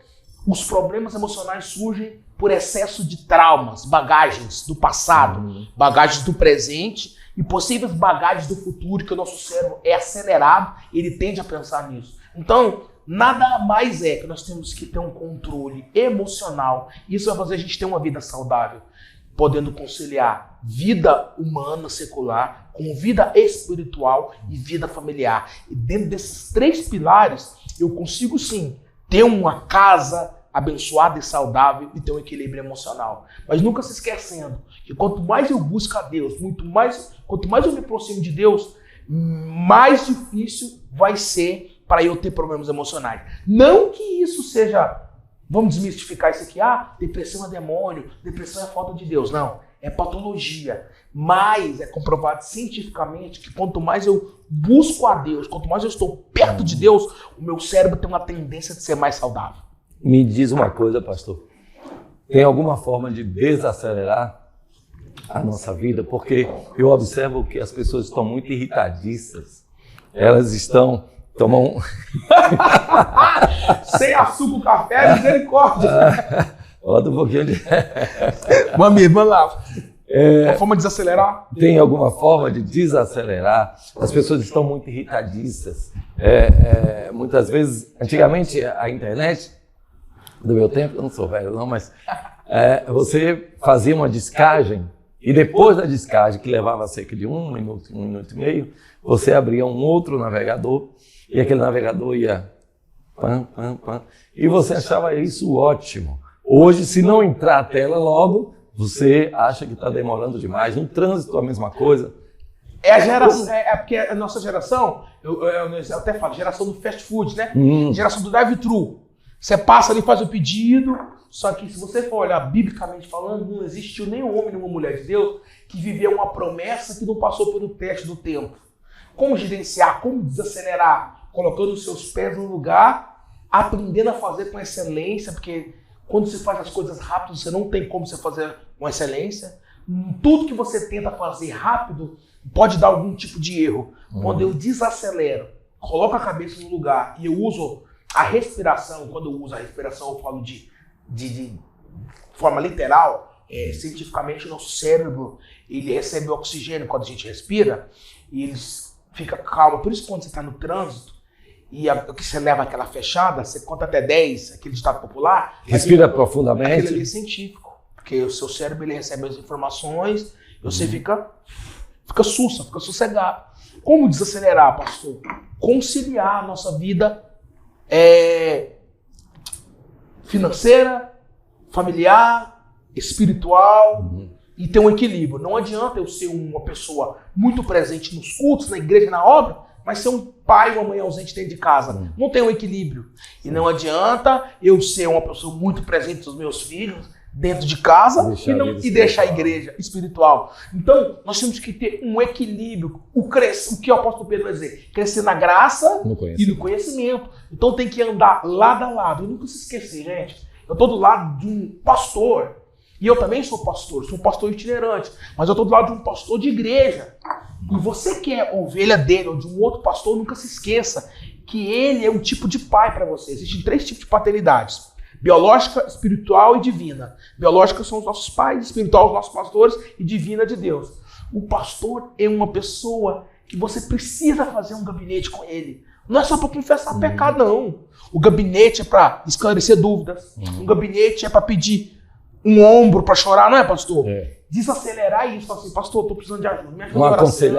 os problemas emocionais surgem por excesso de traumas, bagagens do passado, bagagens do presente e possíveis bagagens do futuro, que o nosso cérebro é acelerado, ele tende a pensar nisso. Então, nada mais que nós temos que ter um controle emocional. Isso vai fazer a gente ter uma vida saudável, podendo conciliar vida humana, secular, com vida espiritual e vida familiar. E dentro desses 3 pilares, eu consigo sim ter uma casa abençoada e saudável e ter um equilíbrio emocional. Mas nunca se esquecendo que quanto mais eu busco a Deus, quanto mais eu me aproximo de Deus, mais difícil vai ser para eu ter problemas emocionais. Não que isso seja, vamos desmistificar isso aqui, depressão é demônio, depressão é falta de Deus. Não, é patologia. Mas é comprovado cientificamente que quanto mais eu busco a Deus, quanto mais eu estou perto de Deus, o meu cérebro tem uma tendência de ser mais saudável. Me diz uma coisa, pastor. Tem alguma forma de desacelerar a nossa vida? Porque eu observo que as pessoas estão muito irritadiças. Elas tomam... Sem açúcar, café, misericórdia. Bota um pouquinho de... Vamos lá. Uma forma de desacelerar? Tem alguma forma de desacelerar? As pessoas estão muito irritadiças. Muitas vezes, antigamente, a internet... Do meu tempo, eu não sou velho não, mas você fazia uma descagem e depois da descagem, que levava cerca de 1 minuto, 1 minuto e meio, você abria um outro navegador e aquele navegador ia e você achava isso ótimo. Hoje, se não entrar a tela logo, você acha que está demorando demais. No trânsito, a mesma coisa. Porque a nossa geração, eu até falo, geração do fast food, né? Geração do drive-thru. Você passa ali e faz o pedido, só que se você for olhar biblicamente falando, não existiu nenhum homem nem uma mulher de Deus que viveu uma promessa que não passou pelo teste do tempo. Como gerenciar, como desacelerar, colocando os seus pés no lugar, aprendendo a fazer com excelência, porque quando você faz as coisas rápido, você não tem como você fazer com excelência. Tudo que você tenta fazer rápido pode dar algum tipo de erro. Quando eu desacelero, coloco a cabeça no lugar e eu uso a respiração, quando eu uso a respiração, eu falo de forma literal, cientificamente o nosso cérebro, ele recebe oxigênio quando a gente respira e ele fica calmo. Por isso quando você está no trânsito e que você leva aquela fechada, você conta até 10, aquele ditado popular. Respira profundamente. Aquilo ali é científico, porque o seu cérebro ele recebe as informações e você fica sussa, fica sossegado. Como desacelerar, pastor? Conciliar a nossa vida financeira, familiar, espiritual e ter um equilíbrio. Não adianta eu ser uma pessoa muito presente nos cultos, na igreja, na obra, mas ser um pai ou uma mãe ausente dentro de casa. Não tem um equilíbrio. E não adianta eu ser uma pessoa muito presente nos meus filhos, dentro de casa Deixar e deixar a igreja espiritual. Então, nós temos que ter um equilíbrio. O que o apóstolo Pedro vai dizer? Crescer na graça e no conhecimento. Então, tem que andar lado a lado. E nunca se esquecer, gente. Eu estou do lado de um pastor. E eu também sou um pastor itinerante. Mas eu estou do lado de um pastor de igreja. E você que é ovelha dele ou de um outro pastor, nunca se esqueça que ele é um tipo de pai para você. Existem 3 tipos de paternidades: biológica, espiritual e divina. Biológica são os nossos pais, espiritual os nossos pastores e divina de Deus. O pastor é uma pessoa que você precisa fazer um gabinete com ele. Não é só para confessar pecado, não. O gabinete é para esclarecer dúvidas. Um gabinete é para pedir um ombro para chorar, não é, pastor? Desacelerar isso, assim, pastor, estou precisando de ajuda. Me ajuda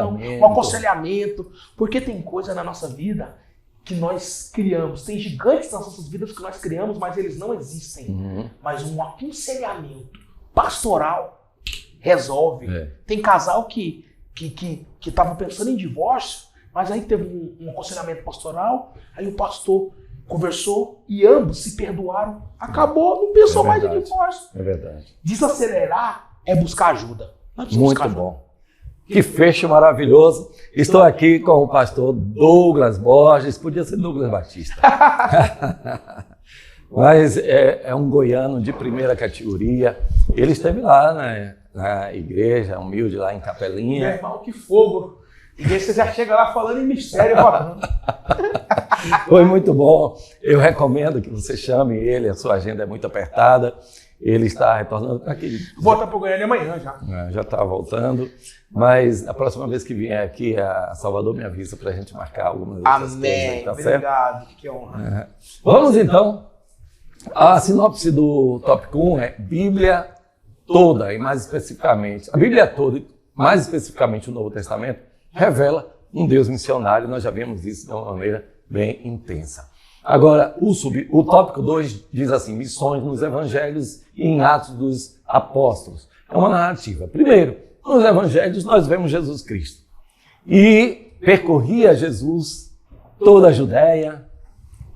Um aconselhamento. Porque tem coisa na nossa vida que nós criamos. Tem gigantes nas nossas vidas que nós criamos, mas eles não existem. Mas um aconselhamento pastoral resolve. Tem casal que estava pensando em divórcio, mas aí teve um aconselhamento pastoral, aí o pastor conversou e ambos se perdoaram. Acabou, não pensou mais em divórcio. É verdade. Desacelerar é buscar ajuda. Muito bom. Que fecho maravilhoso. Estou aqui com o pastor Douglas Borges. Podia ser Douglas Batista. Mas é um goiano de primeira categoria. Ele esteve lá na igreja humilde, lá em Capelinha. Meu irmão, que fogo. E aí você já chega lá falando em mistério. Foi muito bom. Eu recomendo que você chame ele. A sua agenda é muito apertada. Ele está retornando para aqui. Volta para o Goiânia amanhã já. Já está voltando. Mas a próxima vez que vier aqui a Salvador, me avisa para a gente marcar algumas outras coisas. Aí, tá Obrigado. Certo? Que honra. Vamos então. A sinopse do tópico 1 é Bíblia toda, e mais especificamente, a Bíblia toda, mais especificamente o Novo Testamento, revela um Deus missionário. Nós já vimos isso de uma maneira bem intensa. Agora, o tópico 2 diz assim: missões nos evangelhos e em Atos dos Apóstolos. É uma narrativa. Primeiro, nos evangelhos nós vemos Jesus Cristo. E percorria Jesus toda a Judéia,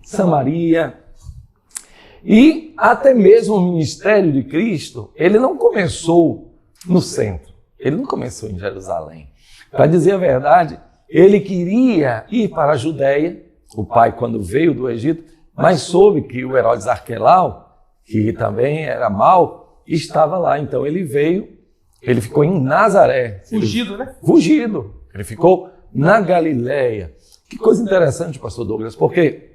Samaria, e até mesmo o ministério de Cristo, ele não começou no centro, ele não começou em Jerusalém. Para dizer a verdade, ele queria ir para a Judéia, o pai quando veio do Egito, mas soube que o Herodes Arquelau, que também era mau, estava lá. Então ele veio, ele ficou em Nazaré. Fugido, né? Fugido. Ele ficou na Galileia. Que coisa interessante, pastor Douglas, porque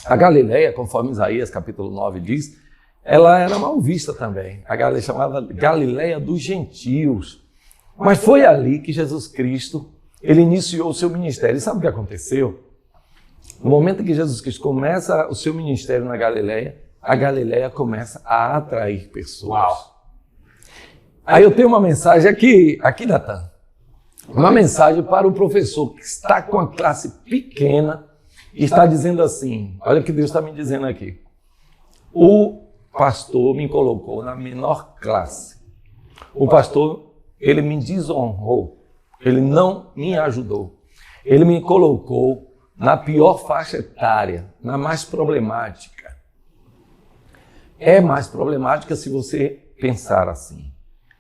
a Galileia, conforme Isaías capítulo 9 diz, ela era mal vista também. A Galileia chamava Galileia dos gentios. Mas foi ali que Jesus Cristo, ele iniciou o seu ministério. E sabe o que aconteceu? No momento em que Jesus Cristo começa o seu ministério na Galileia, a Galileia começa a atrair pessoas. Uau. Aí eu tenho uma mensagem aqui, Natan. Uma mensagem para o professor que está com a classe pequena e está dizendo assim, olha o que Deus está me dizendo aqui. O pastor me colocou na menor classe. O pastor, ele me desonrou. Ele não me ajudou. Ele me colocou na pior faixa etária, na mais problemática. É mais problemática se você pensar assim.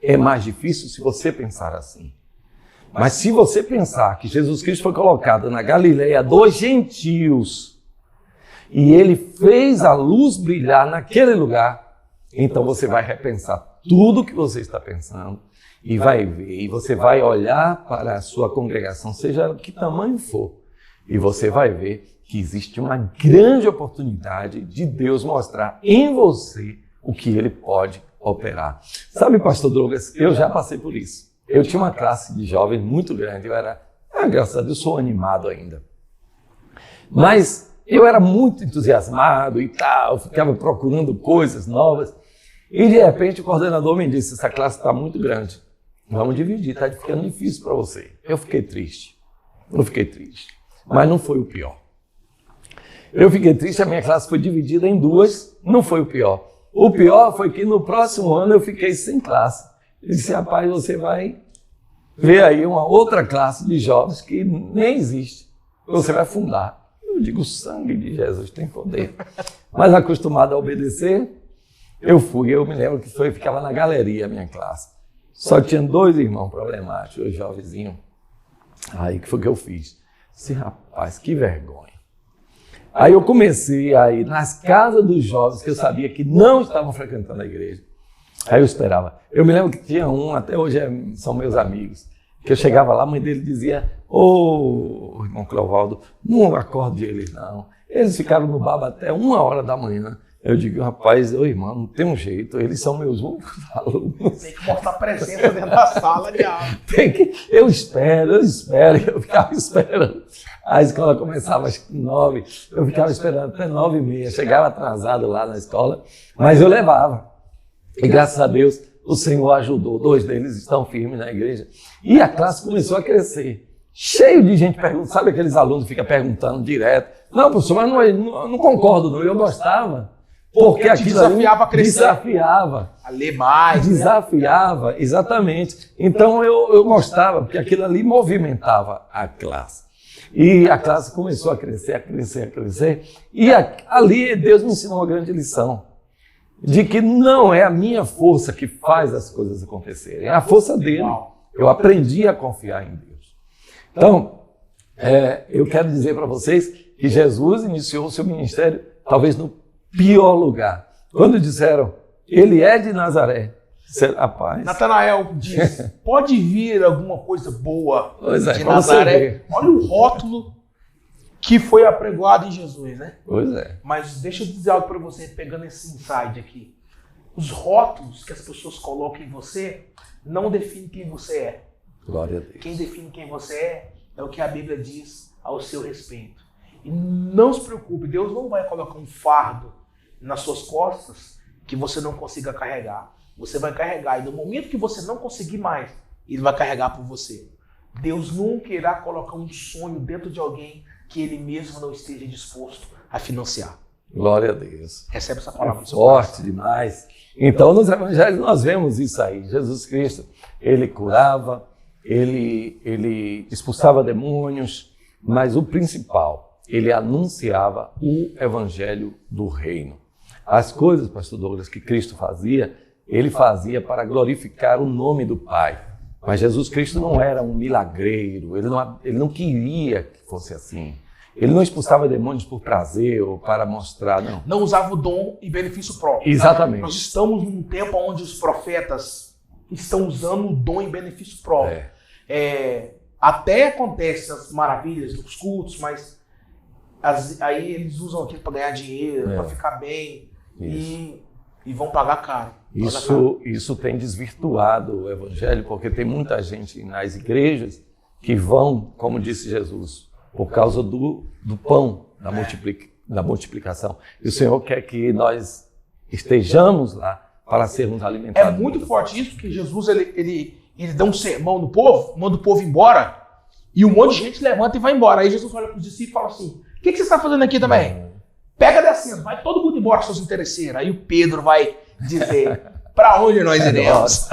É mais difícil se você pensar assim. Mas se você pensar que Jesus Cristo foi colocado na Galileia dos gentios e ele fez a luz brilhar naquele lugar, então você vai repensar tudo que você está pensando e vai ver. E você vai olhar para a sua congregação, seja ela que tamanho for, e você vai ver que existe uma grande oportunidade de Deus mostrar em você o que ele pode operar. Sabe, pastor Douglas, eu já passei por isso. Eu tinha uma classe de jovens muito grande, graças a Deus, sou animado ainda. Mas eu era muito entusiasmado e tal, ficava procurando coisas novas. E de repente o coordenador me disse, essa classe está muito grande, vamos dividir, está ficando difícil para você. Eu fiquei triste, mas não foi o pior. Eu fiquei triste, a minha classe foi dividida em duas, não foi o pior. O pior foi que no próximo ano eu fiquei sem classe. Ele disse, rapaz, você vai ver aí uma outra classe de jovens que nem existe. Você vai fundar. Eu digo, o sangue de Jesus tem poder. Mas acostumado a obedecer, Eu me lembro que ficava na galeria a minha classe. Só tinha 2 irmãos problemáticos, os jovenzinhos. Aí que foi que eu fiz? Disse, rapaz, que vergonha. Aí eu comecei a ir nas casas dos jovens que eu sabia que não estavam frequentando a igreja. Aí eu esperava. Eu me lembro que tinha um, até hoje são meus amigos, que eu chegava lá, a mãe dele dizia, ô irmão Clovaldo, não acorde eles não. Eles ficaram no baba até 1h da manhã. Eu digo, rapaz, ô irmão, não tem um jeito, eles são meus únicos alunos. Tem que mostrar presença dentro da sala de aula. Eu espero, eu ficava esperando. A escola começava às 9, eu ficava esperando até 9h30, chegava atrasado lá na escola, mas eu levava. E graças a Deus, o Senhor ajudou, 2 deles estão firmes na igreja. E a classe começou a crescer. Cheio de gente perguntando, sabe aqueles alunos que ficam perguntando direto? Não, professor, mas não concordo, não, eu gostava. Porque aquilo desafiava a crescer. Desafiava. A ler mais. Desafiava, né? Exatamente. Então eu gostava, porque aquilo ali movimentava a classe. E a classe começou a crescer, a crescer, a crescer. E ali Deus me ensinou uma grande lição. De que não é a minha força que faz as coisas acontecerem, é a força dele. Eu aprendi a confiar em Deus. Então, eu quero dizer para vocês que Jesus iniciou o seu ministério talvez no pior lugar. Quando disseram, ele é de Nazaré, rapaz. Natanael diz, pode vir alguma coisa boa de Nazaré? Olha o rótulo que foi apregoado em Jesus, né? Pois é. Mas deixa eu dizer algo para você, pegando esse insight aqui. Os rótulos que as pessoas colocam em você não definem quem você é. Glória a Deus. Quem define quem você é o que a Bíblia diz ao seu respeito. E não se preocupe, Deus não vai colocar um fardo nas suas costas que você não consiga carregar. Você vai carregar, e no momento que você não conseguir mais, Ele vai carregar por você. Deus nunca irá colocar um sonho dentro de alguém que Ele mesmo não esteja disposto a financiar. Glória a Deus. Recebe essa palavra. Forte demais. Então, nos evangelhos nós vemos isso aí. Jesus Cristo, Ele curava, Ele expulsava demônios, mas o principal, Ele anunciava o evangelho do reino. As coisas, pastor Douglas, que Cristo fazia, Ele fazia para glorificar o nome do Pai. Mas Jesus Cristo não era um milagreiro, ele não queria que fosse assim. Ele não expulsava demônios por prazer ou para mostrar, não. Não usava o dom em benefício próprio. Exatamente. Nós estamos num tempo onde os profetas estão usando o dom em benefício próprio. Até acontecem as maravilhas dos cultos, mas aí eles usam aquilo para ganhar dinheiro, para ficar bem e vão pagar caro. Isso tem desvirtuado o evangelho, porque tem muita gente nas igrejas que vão, como disse Jesus, por causa do pão, da multiplicação. E o Senhor quer que nós estejamos lá para sermos alimentados. É muito forte isso, que Jesus ele dá um sermão no povo, manda o povo embora, e um monte de gente levanta e vai embora. Aí Jesus olha para os discípulos e fala assim, o que você está fazendo aqui também? Pega descendo, vai todo mundo embora, seus interesseiros. Aí o Pedro vai dizer, para onde nós iremos?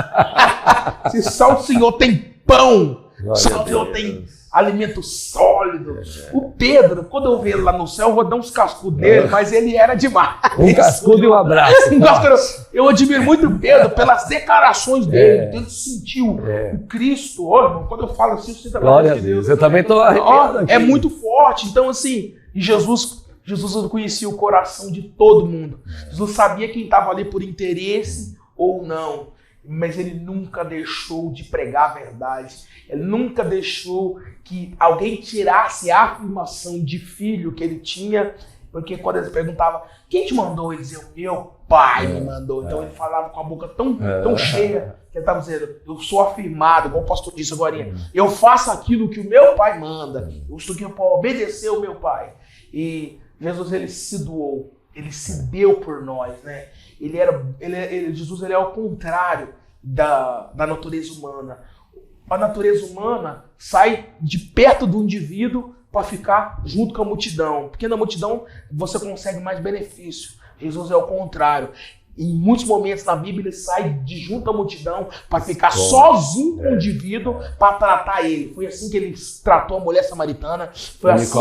Se só o Senhor tem pão, só o Senhor tem alimento sólido. O Pedro, quando eu ver ele lá no céu, eu vou dar uns cascudos dele, mas ele era demais. Um cascudo e um abraço. Eu admiro muito o Pedro pelas declarações dele. Ele sentiu o Cristo. Quando eu falo assim, eu sinto a glória a Deus. Eu também estou arrepiado aqui. É muito forte. Então, assim, Jesus conhecia o coração de todo mundo. Jesus sabia quem estava ali por interesse ou não. Mas ele nunca deixou de pregar a verdade. Ele nunca deixou que alguém tirasse a afirmação de filho que ele tinha. Porque quando ele perguntava, quem te mandou? Ele dizia, o meu pai me mandou. Então ele falava com a boca tão cheia, que ele estava dizendo, eu sou afirmado, como o pastor disse agora, eu faço aquilo que o meu pai manda. Eu estou aqui para obedecer ao meu pai. E Jesus, ele se doou, ele se deu por nós, né? Jesus ele é ao contrário da natureza humana. A natureza humana sai de perto do indivíduo para ficar junto com a multidão, porque na multidão você consegue mais benefício. Jesus é o contrário. Em muitos momentos na Bíblia ele sai de junto à multidão para ficar sozinho com o indivíduo para tratar ele. Foi assim que ele tratou a mulher samaritana. Foi assim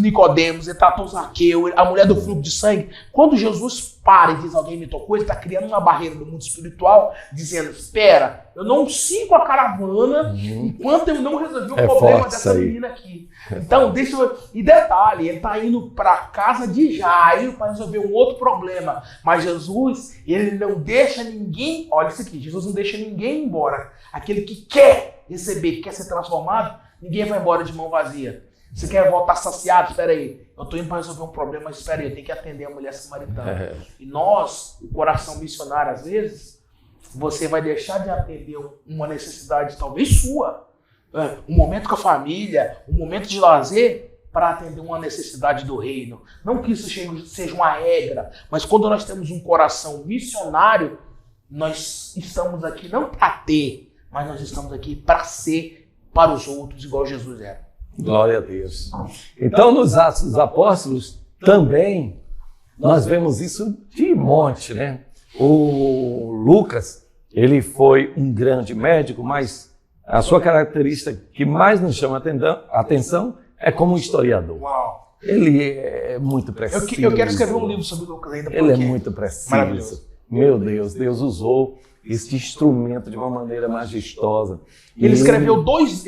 Nicodemos, ele tratou Zaqueu, a mulher do fluxo de sangue. Quando Jesus para e diz alguém me tocou, ele está criando uma barreira do mundo espiritual, dizendo, espera, eu não sigo a caravana enquanto eu não resolver o problema dessa menina aqui. Então, deixa eu... E detalhe, ele está indo para a casa de Jairo para resolver um outro problema. Mas Jesus, ele não deixa ninguém... Olha isso aqui, Jesus não deixa ninguém embora. Aquele que quer receber, que quer ser transformado, ninguém vai embora de mão vazia. Você quer voltar saciado? Espera aí. Eu estou indo para resolver um problema, mas espera aí, eu tenho que atender a mulher samaritana. E nós, o coração missionário, às vezes, você vai deixar de atender uma necessidade talvez sua, um momento com a família, um momento de lazer, para atender uma necessidade do reino. Não que isso seja uma regra, mas quando nós temos um coração missionário, nós estamos aqui não para ter, mas nós estamos aqui para ser para os outros, igual Jesus era. Glória a Deus. Então, nos Atos dos Apóstolos, também, nós vemos isso de monte, né? O Lucas, ele foi um grande médico, mas a sua característica que mais nos chama a atenção é como historiador. Uau. Ele é muito preciso. Eu quero escrever um livro sobre o Lucas ainda. Ele é muito preciso. Maravilhoso. Meu Deus, Deus usou este instrumento de uma maneira majestosa. Ele escreveu dois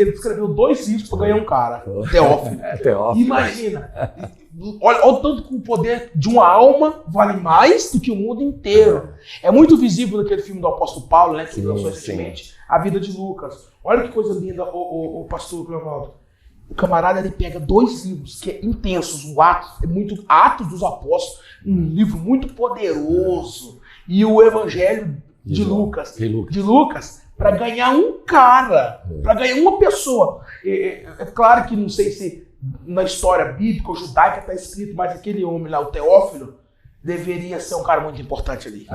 livros para ganhar um cara, Teófilo. Teófilo. Imagina. Olha o tanto que o poder de uma alma vale mais do que o mundo inteiro. É muito visível naquele filme do apóstolo Paulo, né, que lançou recentemente, A Vida de Lucas. Olha que coisa linda, o pastor Clevaldo. O camarada, ele pega 2 livros que é intensos, Atos dos Apóstolos, um livro muito poderoso, e o Evangelho de Lucas, para ganhar um cara, para ganhar uma pessoa. É claro que não sei se na história bíblica ou judaica está escrito, mas aquele homem lá, o Teófilo, deveria ser um cara muito importante ali.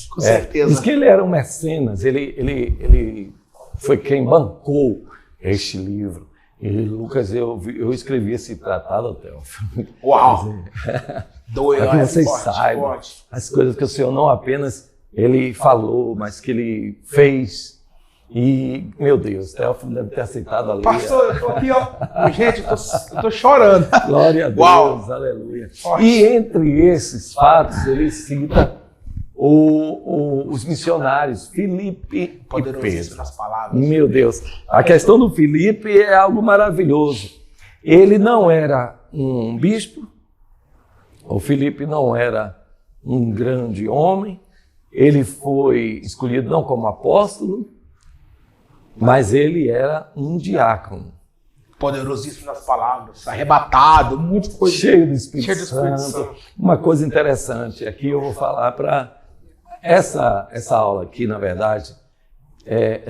Com certeza. Diz que ele era um mecenas, ele foi quem bancou este livro. E Lucas, eu escrevi esse tratado, Teófilo. Uau! Para que vocês saibam as coisas que o Senhor não apenas ele falou, mas que ele fez. E, meu Deus, Teófilo deve ter aceitado ali. Pastor, eu tô aqui, ó. Gente, eu tô chorando. Glória a Deus, uau. Aleluia. Forte. E entre esses fatos, ele cita os missionários, Filipe e Pedro. Nas palavras. Meu Deus, a questão do Filipe é algo maravilhoso. Ele não era um bispo, o Filipe não era um grande homem, ele foi escolhido não como apóstolo, mas ele era um diácono. Poderosíssimo nas palavras, arrebatado, muito coisa. Cheio do Espírito Santo. Uma coisa interessante, aqui eu vou falar para essa aula aqui, na verdade,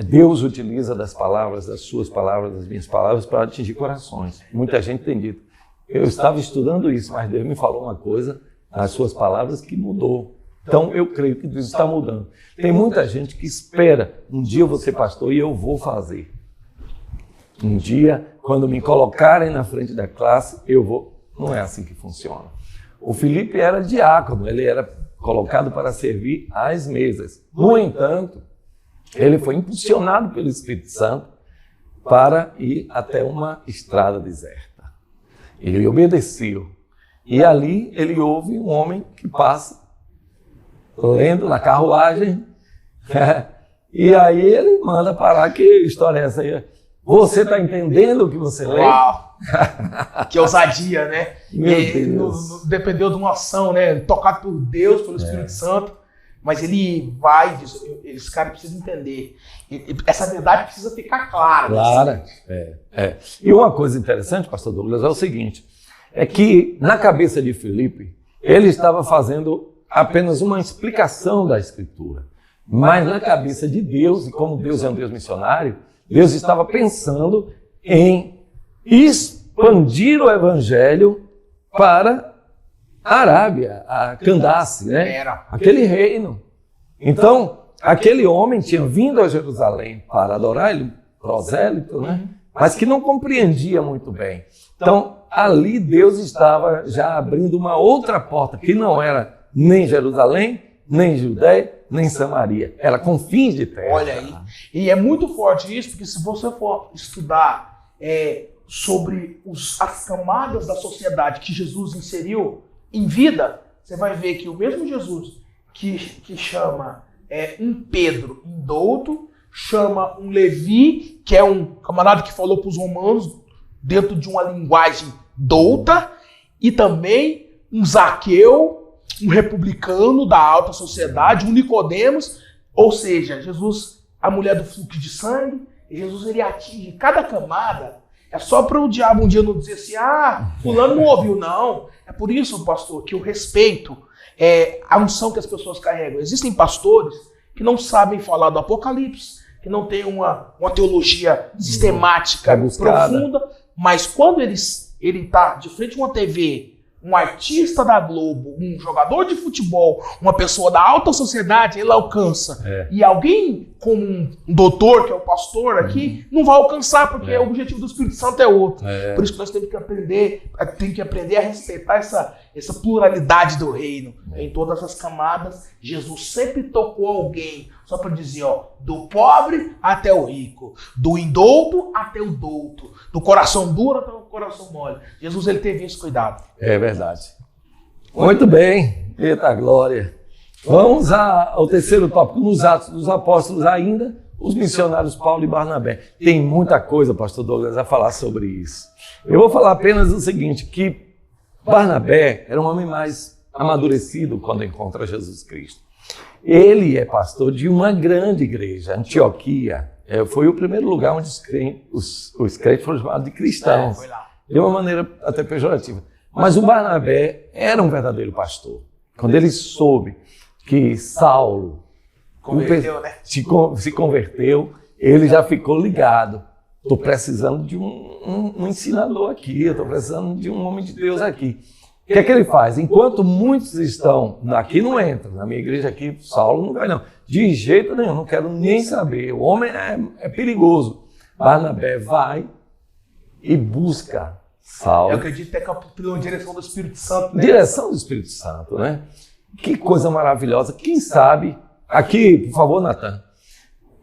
Deus utiliza das palavras, das suas palavras, das minhas palavras, para atingir corações. Muita gente tem dito, eu estava estudando isso, mas Deus me falou uma coisa, as suas palavras, que mudou. Então, eu creio que Deus está mudando. Tem muita gente que espera, um dia eu vou ser pastor e eu vou fazer. Um dia, quando me colocarem na frente da classe, eu vou. Não é assim que funciona. O Filipe era diácono, ele era colocado para servir às mesas. No entanto, ele foi impulsionado pelo Espírito Santo para ir até uma estrada deserta. Ele obedeceu. E ali ele ouve um homem que passa lendo na carruagem. E aí ele manda parar. Que história é essa aí? Você está entendendo o que você lê? Uau! Que ousadia, né? Meu Deus. Dependeu de uma ação, né? Tocado por Deus, pelo Espírito Santo. Mas ele vai, esse cara precisa entender. Essa verdade precisa ficar clara. Clara. E uma coisa interessante, pastor Douglas, é o seguinte. É que na cabeça de Filipe, ele estava fazendo apenas uma explicação da Escritura. Mas na cabeça de Deus, e como Deus é um Deus missionário, Deus estava pensando em expandir o Evangelho para a Arábia, a Candace, né? Aquele reino. Então, aquele homem tinha vindo a Jerusalém para adorar, ele prosélito, né? Mas que não compreendia muito bem. Então, ali Deus estava já abrindo uma outra porta, que não era nem Jerusalém, nem Judéia, nem Samaria. Era confins de terra. Olha aí. E é muito forte isso, porque se você for estudar sobre as camadas da sociedade que Jesus inseriu em vida, você vai ver que o mesmo Jesus que chama um Pedro indouto, chama um Levi, que é um camarada que falou para os romanos dentro de uma linguagem douta, e também um Zaqueu, um republicano da alta sociedade, um Nicodemos, ou seja, Jesus, a mulher do fluxo de sangue, Jesus ele atinge cada camada. É só para o diabo um dia não dizer assim, fulano não ouviu, não. É por isso, pastor, que eu respeito a unção que as pessoas carregam. Existem pastores que não sabem falar do Apocalipse, que não têm uma teologia sistemática profunda, mas quando ele está de frente a uma TV, um artista da Globo, um jogador de futebol, uma pessoa da alta sociedade, ele alcança. E alguém como um doutor, que é o pastor aqui, não vai alcançar, porque o objetivo do Espírito Santo é outro. Por isso que nós temos que aprender a respeitar essa pluralidade do reino. Em todas as camadas, Jesus sempre tocou alguém, só para dizer, do pobre até o rico, do indouto até o douto, do coração duro até o coração mole. Jesus ele teve esse cuidado. É verdade. Muito bem. Eita glória. Vamos ao terceiro tópico. Nos Atos dos Apóstolos ainda, os missionários Paulo e Barnabé. Tem muita coisa, pastor Douglas, a falar sobre isso. Eu vou falar apenas o seguinte, que Barnabé era um homem mais amadurecido quando encontra Jesus Cristo. Ele é pastor de uma grande igreja, Antioquia. Foi o primeiro lugar onde os crentes foram chamados de cristãos. Foi lá. De uma maneira até pejorativa. Mas o Barnabé era um verdadeiro pastor. Quando ele soube que Saulo se converteu, ele já ficou ligado. Estou precisando de um ensinador aqui, estou precisando de um homem de Deus aqui. O que é que ele faz? Enquanto muitos estão, aqui não entra, na minha igreja aqui, Saulo não vai não. De jeito nenhum, não quero nem saber. O homem é perigoso. Barnabé vai e busca Saulo. Eu acredito que é capítulo em direção do Espírito Santo. Né? Direção do Espírito Santo, né? Que coisa maravilhosa. Quem sabe, aqui, por favor, Natan,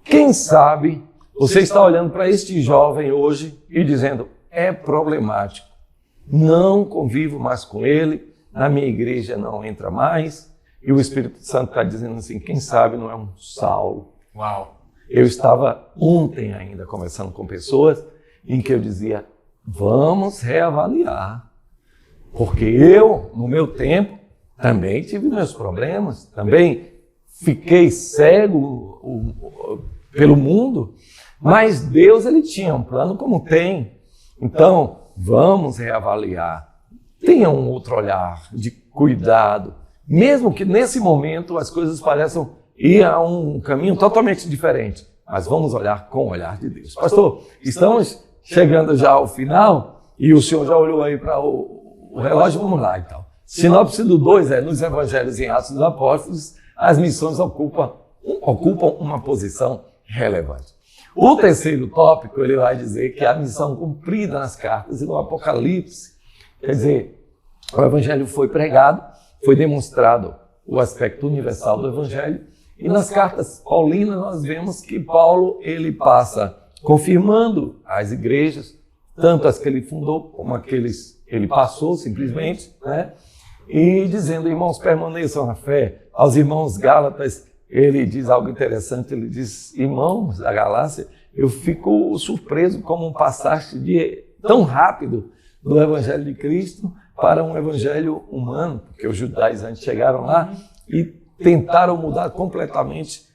quem sabe você está olhando para este jovem hoje e dizendo, é problemático. Não convivo mais com ele, na minha igreja não entra mais. E o Espírito Santo está dizendo assim, quem sabe não é um Saulo. Uau! Eu estava ontem ainda conversando com pessoas em que eu dizia, vamos reavaliar. Porque eu, no meu tempo, também tive meus problemas, também fiquei cego pelo mundo, mas Deus ele tinha um plano como tem. Então, vamos reavaliar. Tenha um outro olhar de cuidado, mesmo que nesse momento as coisas pareçam ir a um caminho totalmente diferente, mas vamos olhar com o olhar de Deus. Pastor, estamos chegando já ao final e o senhor já olhou aí para o relógio, vamos lá então. Sinopse do 2 nos Evangelhos em Atos dos Apóstolos, as missões ocupam uma posição relevante. O terceiro tópico, ele vai dizer que a missão cumprida nas cartas e no Apocalipse, quer dizer, o Evangelho foi pregado, foi demonstrado o aspecto universal do Evangelho, e nas cartas paulinas nós vemos que Paulo, ele passa confirmando as igrejas, tanto as que ele fundou, como aqueles que ele passou simplesmente, né? E dizendo, irmãos, permaneçam na fé. Aos irmãos Gálatas, ele diz algo interessante, ele diz, irmãos da Galácia, eu fico surpreso como passaste tão rápido do Evangelho de Cristo para um Evangelho humano, porque os judaizantes chegaram lá e tentaram mudar completamente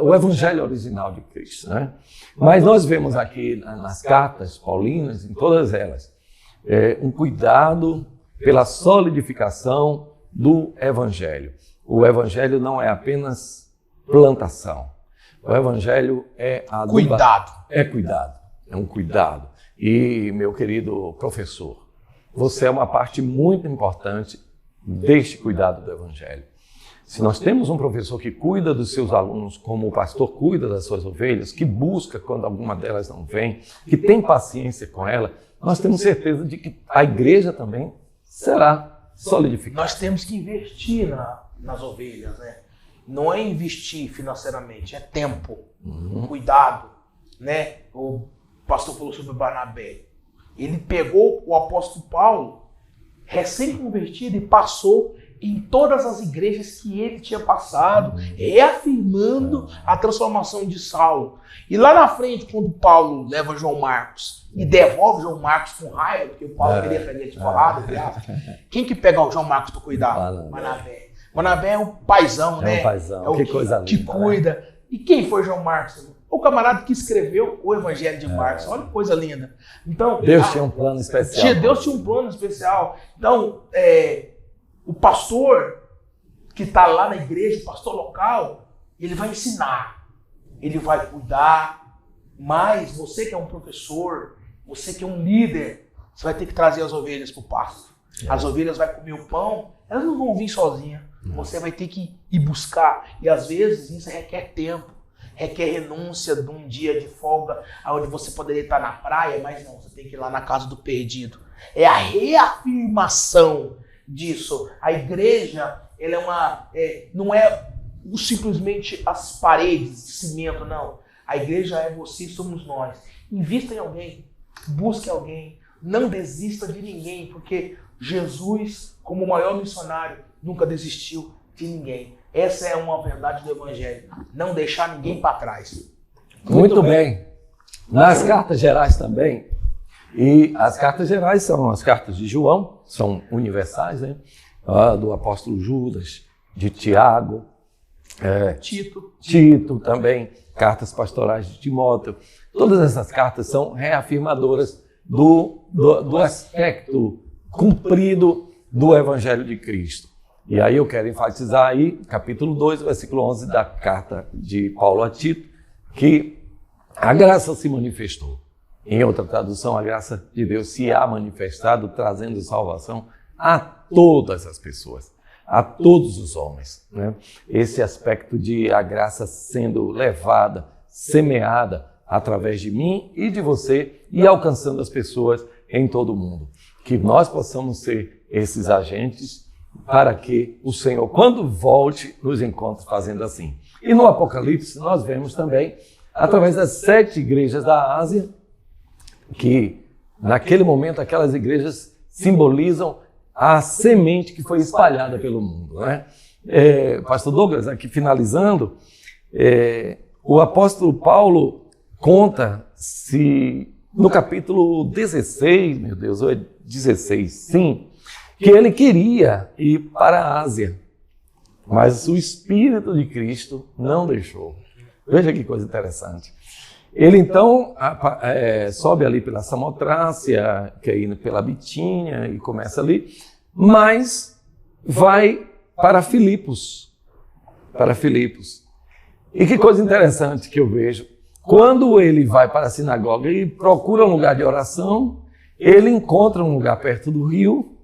o Evangelho original de Cristo, né? Mas nós vemos aqui nas cartas paulinas, em todas elas, um cuidado pela solidificação do Evangelho. O Evangelho não é apenas plantação. O Evangelho é cuidado. É cuidado. É um cuidado. E, meu querido professor, você é uma parte muito importante deste cuidado do Evangelho. Se nós temos um professor que cuida dos seus alunos como o pastor cuida das suas ovelhas, que busca quando alguma delas não vem, que tem paciência com ela, nós temos certeza de que a igreja também será solidificar. Nós temos que investir nas ovelhas, né? Não é investir financeiramente, é tempo, cuidado, né? O pastor falou sobre Barnabé. Ele pegou o apóstolo Paulo, recém-convertido, e passou em todas as igrejas que ele tinha passado, reafirmando a transformação de Saulo. E lá na frente, quando Paulo leva João Marcos e devolve João Marcos com raiva, porque o Paulo queria aprender de falado, quem que pega o João Marcos para cuidar? Manabé. Manabé é um paizão, né? É um paizão, é o que coisa linda. Que cuida. Né? E quem foi João Marcos? O camarada que escreveu o Evangelho de Marcos. Olha que coisa linda. Então, Deus tinha um plano especial. Deus tinha um plano especial. Então, o pastor que está lá na igreja, o pastor local, ele vai ensinar, ele vai cuidar, mas você que é um professor, você que é um líder, você vai ter que trazer as ovelhas para o pasto. As ovelhas vão comer o pão, elas não vão vir sozinhas. Você vai ter que ir buscar. E às vezes isso requer tempo, requer renúncia de um dia de folga, onde você poderia estar na praia, mas não, você tem que ir lá na casa do perdido. É a reafirmação disso. A igreja, ela não é simplesmente as paredes de cimento, não. A igreja é você, somos nós. Invista em alguém, busque alguém, não desista de ninguém, porque Jesus, como o maior missionário, nunca desistiu de ninguém. Essa é uma verdade do Evangelho. Não deixar ninguém para trás. Muito bem. Nas cartas gerais também, e as cartas gerais são as cartas de João, são universais, né? Do apóstolo Judas, de Tiago, Tito também, cartas pastorais de Timóteo. Todas essas cartas são reafirmadoras do aspecto cumprido do Evangelho de Cristo. E aí eu quero enfatizar aí, capítulo 2, versículo 11 da carta de Paulo a Tito, que a graça se manifestou. Em outra tradução, a graça de Deus se há manifestado, trazendo salvação a todas as pessoas, a todos os homens, né? Esse aspecto de a graça sendo levada, semeada através de mim e de você e alcançando as pessoas em todo o mundo. Que nós possamos ser esses agentes para que o Senhor, quando volte, nos encontre fazendo assim. E no Apocalipse nós vemos também, através das 7 igrejas da Ásia, que naquele momento aquelas igrejas simbolizam a semente que foi espalhada pelo mundo, né? Pastor Douglas, aqui finalizando, o apóstolo Paulo conta-se no capítulo 16, meu Deus, ou é 16, sim, que ele queria ir para a Ásia, mas o Espírito de Cristo não deixou. Veja que coisa interessante. Ele então sobe ali pela Samotrácia, que é indo pela Bitínia e começa ali, mas vai para Filipos. E que coisa interessante que eu vejo. Quando ele vai para a sinagoga e procura um lugar de oração, ele encontra um lugar perto do rio.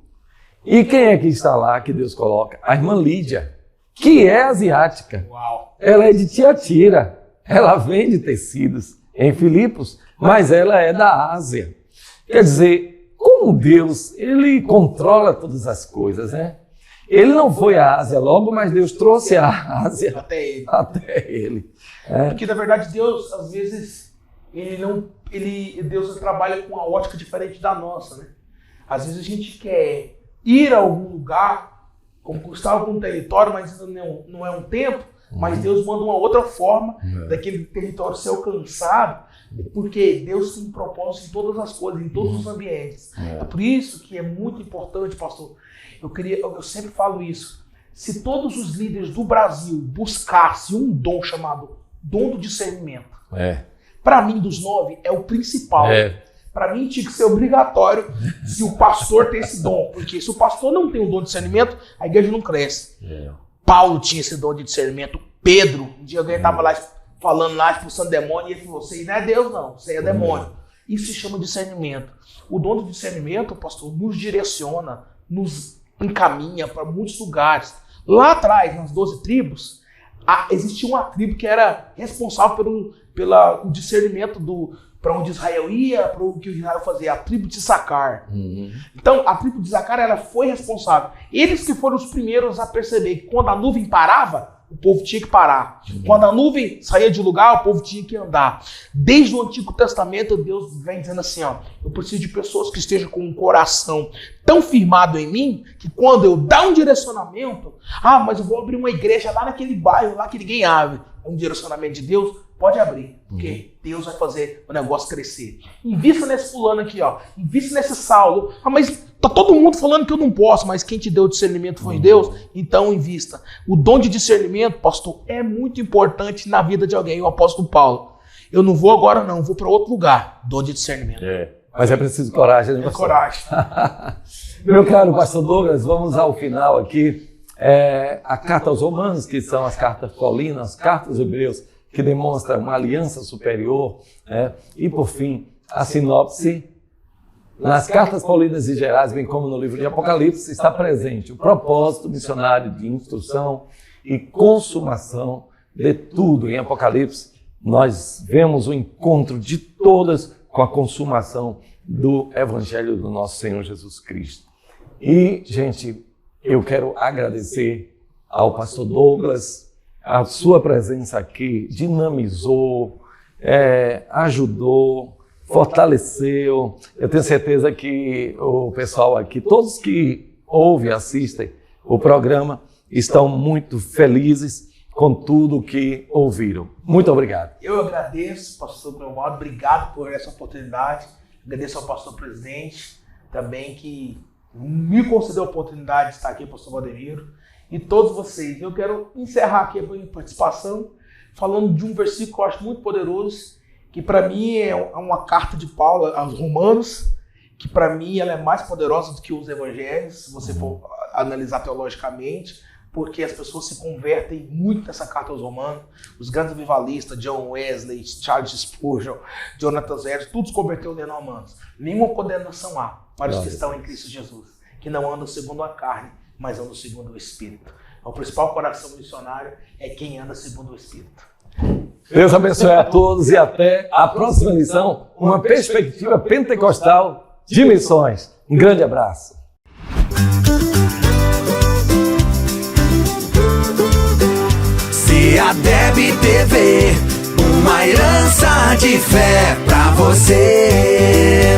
E quem é que está lá que Deus coloca? A irmã Lídia, que é asiática. Uau. Ela é de Tiatira. Ela vende tecidos em Filipos, mas ela é da Ásia. Quer dizer, como Deus, ele controla todas as coisas, né? Ele não foi à Ásia logo, mas Deus trouxe a Ásia até ele. Porque, na verdade, Deus, às vezes, Deus trabalha com uma ótica diferente da nossa, né? Às vezes a gente quer ir a algum lugar, conquistar algum território, mas ainda não é um tempo, mas Deus manda uma outra forma daquele território ser alcançado, porque Deus tem propósito em todas as coisas, em todos os ambientes. É por isso que é muito importante, pastor, eu sempre falo isso, se todos os líderes do Brasil buscassem um dom chamado dom do discernimento, para mim, dos 9, é o principal. Para mim, tinha que ser obrigatório se o pastor tem esse dom. Porque se o pastor não tem o dom de discernimento, a igreja não cresce. Paulo tinha esse dom de discernimento. Pedro, um dia alguém estava lá falando lá, expulsando demônio, e ele falou, você não é Deus não, você é demônio. Isso se chama discernimento. O dom do discernimento, pastor, nos direciona, nos encaminha para muitos lugares. Lá atrás, nas 12 tribos, existia uma tribo que era responsável pelo discernimento para onde Israel ia, para o que Israel fazia, a tribo de Issacar. Então, a tribo de Issacar, ela foi responsável. Eles que foram os primeiros a perceber que quando a nuvem parava, o povo tinha que parar. Quando a nuvem saía de lugar, o povo tinha que andar. Desde o Antigo Testamento, Deus vem dizendo assim, ó, eu preciso de pessoas que estejam com um coração tão firmado em mim, que quando eu dar um direcionamento, mas eu vou abrir uma igreja lá naquele bairro, lá que ninguém abre. É um direcionamento de Deus, pode abrir, porque Deus vai fazer o negócio crescer. Invista nesse fulano aqui, ó. Invista nesse Saulo. Mas tá todo mundo falando que eu não posso, mas quem te deu o discernimento foi Deus, então invista. O dom de discernimento, pastor, é muito importante na vida de alguém. O apóstolo Paulo, eu não vou agora não, vou para outro lugar. Dom de discernimento. Mas é preciso coragem, né? Coragem. Meu caro pastor Douglas, vamos ao final aqui. A carta aos Romanos, que são as cartas paulinas, as cartas hebreus, que demonstram uma aliança superior, e por fim, a sinopse. Nas cartas paulinas e gerais, bem como no livro de Apocalipse, está presente o propósito missionário de instrução e consumação de tudo. Em Apocalipse, nós vemos o encontro de todas com a consumação do Evangelho do nosso Senhor Jesus Cristo. E, gente, eu quero agradecer ao pastor Douglas, a sua presença aqui dinamizou, ajudou, fortaleceu. Eu tenho certeza que o pessoal aqui, todos que ouvem e assistem o programa, estão muito felizes com tudo que ouviram. Muito obrigado. Eu agradeço, pastor Cleovaldo, obrigado por essa oportunidade. Agradeço ao pastor presidente também que me concedeu a oportunidade de estar aqui, pastor Valdemiro, e todos vocês. Eu quero encerrar aqui a minha participação falando de um versículo que eu acho muito poderoso, que para mim é uma carta de Paulo aos Romanos, que para mim ela é mais poderosa do que os evangelhos, se você for analisar teologicamente, porque as pessoas se convertem muito nessa carta aos Romanos. Os grandes avivalistas, John Wesley, Charles Spurgeon, Jonathan Edwards, todos se converteram dentro de Romanos. Nenhuma condenação há para os que estão em Cristo Jesus, que não andam segundo a carne, mas andam segundo o Espírito. O principal coração missionário é quem anda segundo o Espírito. Deus abençoe a todos e até a próxima lição, uma perspectiva pentecostal de missões. Um grande abraço. CEADEB TV, uma herança de fé pra você.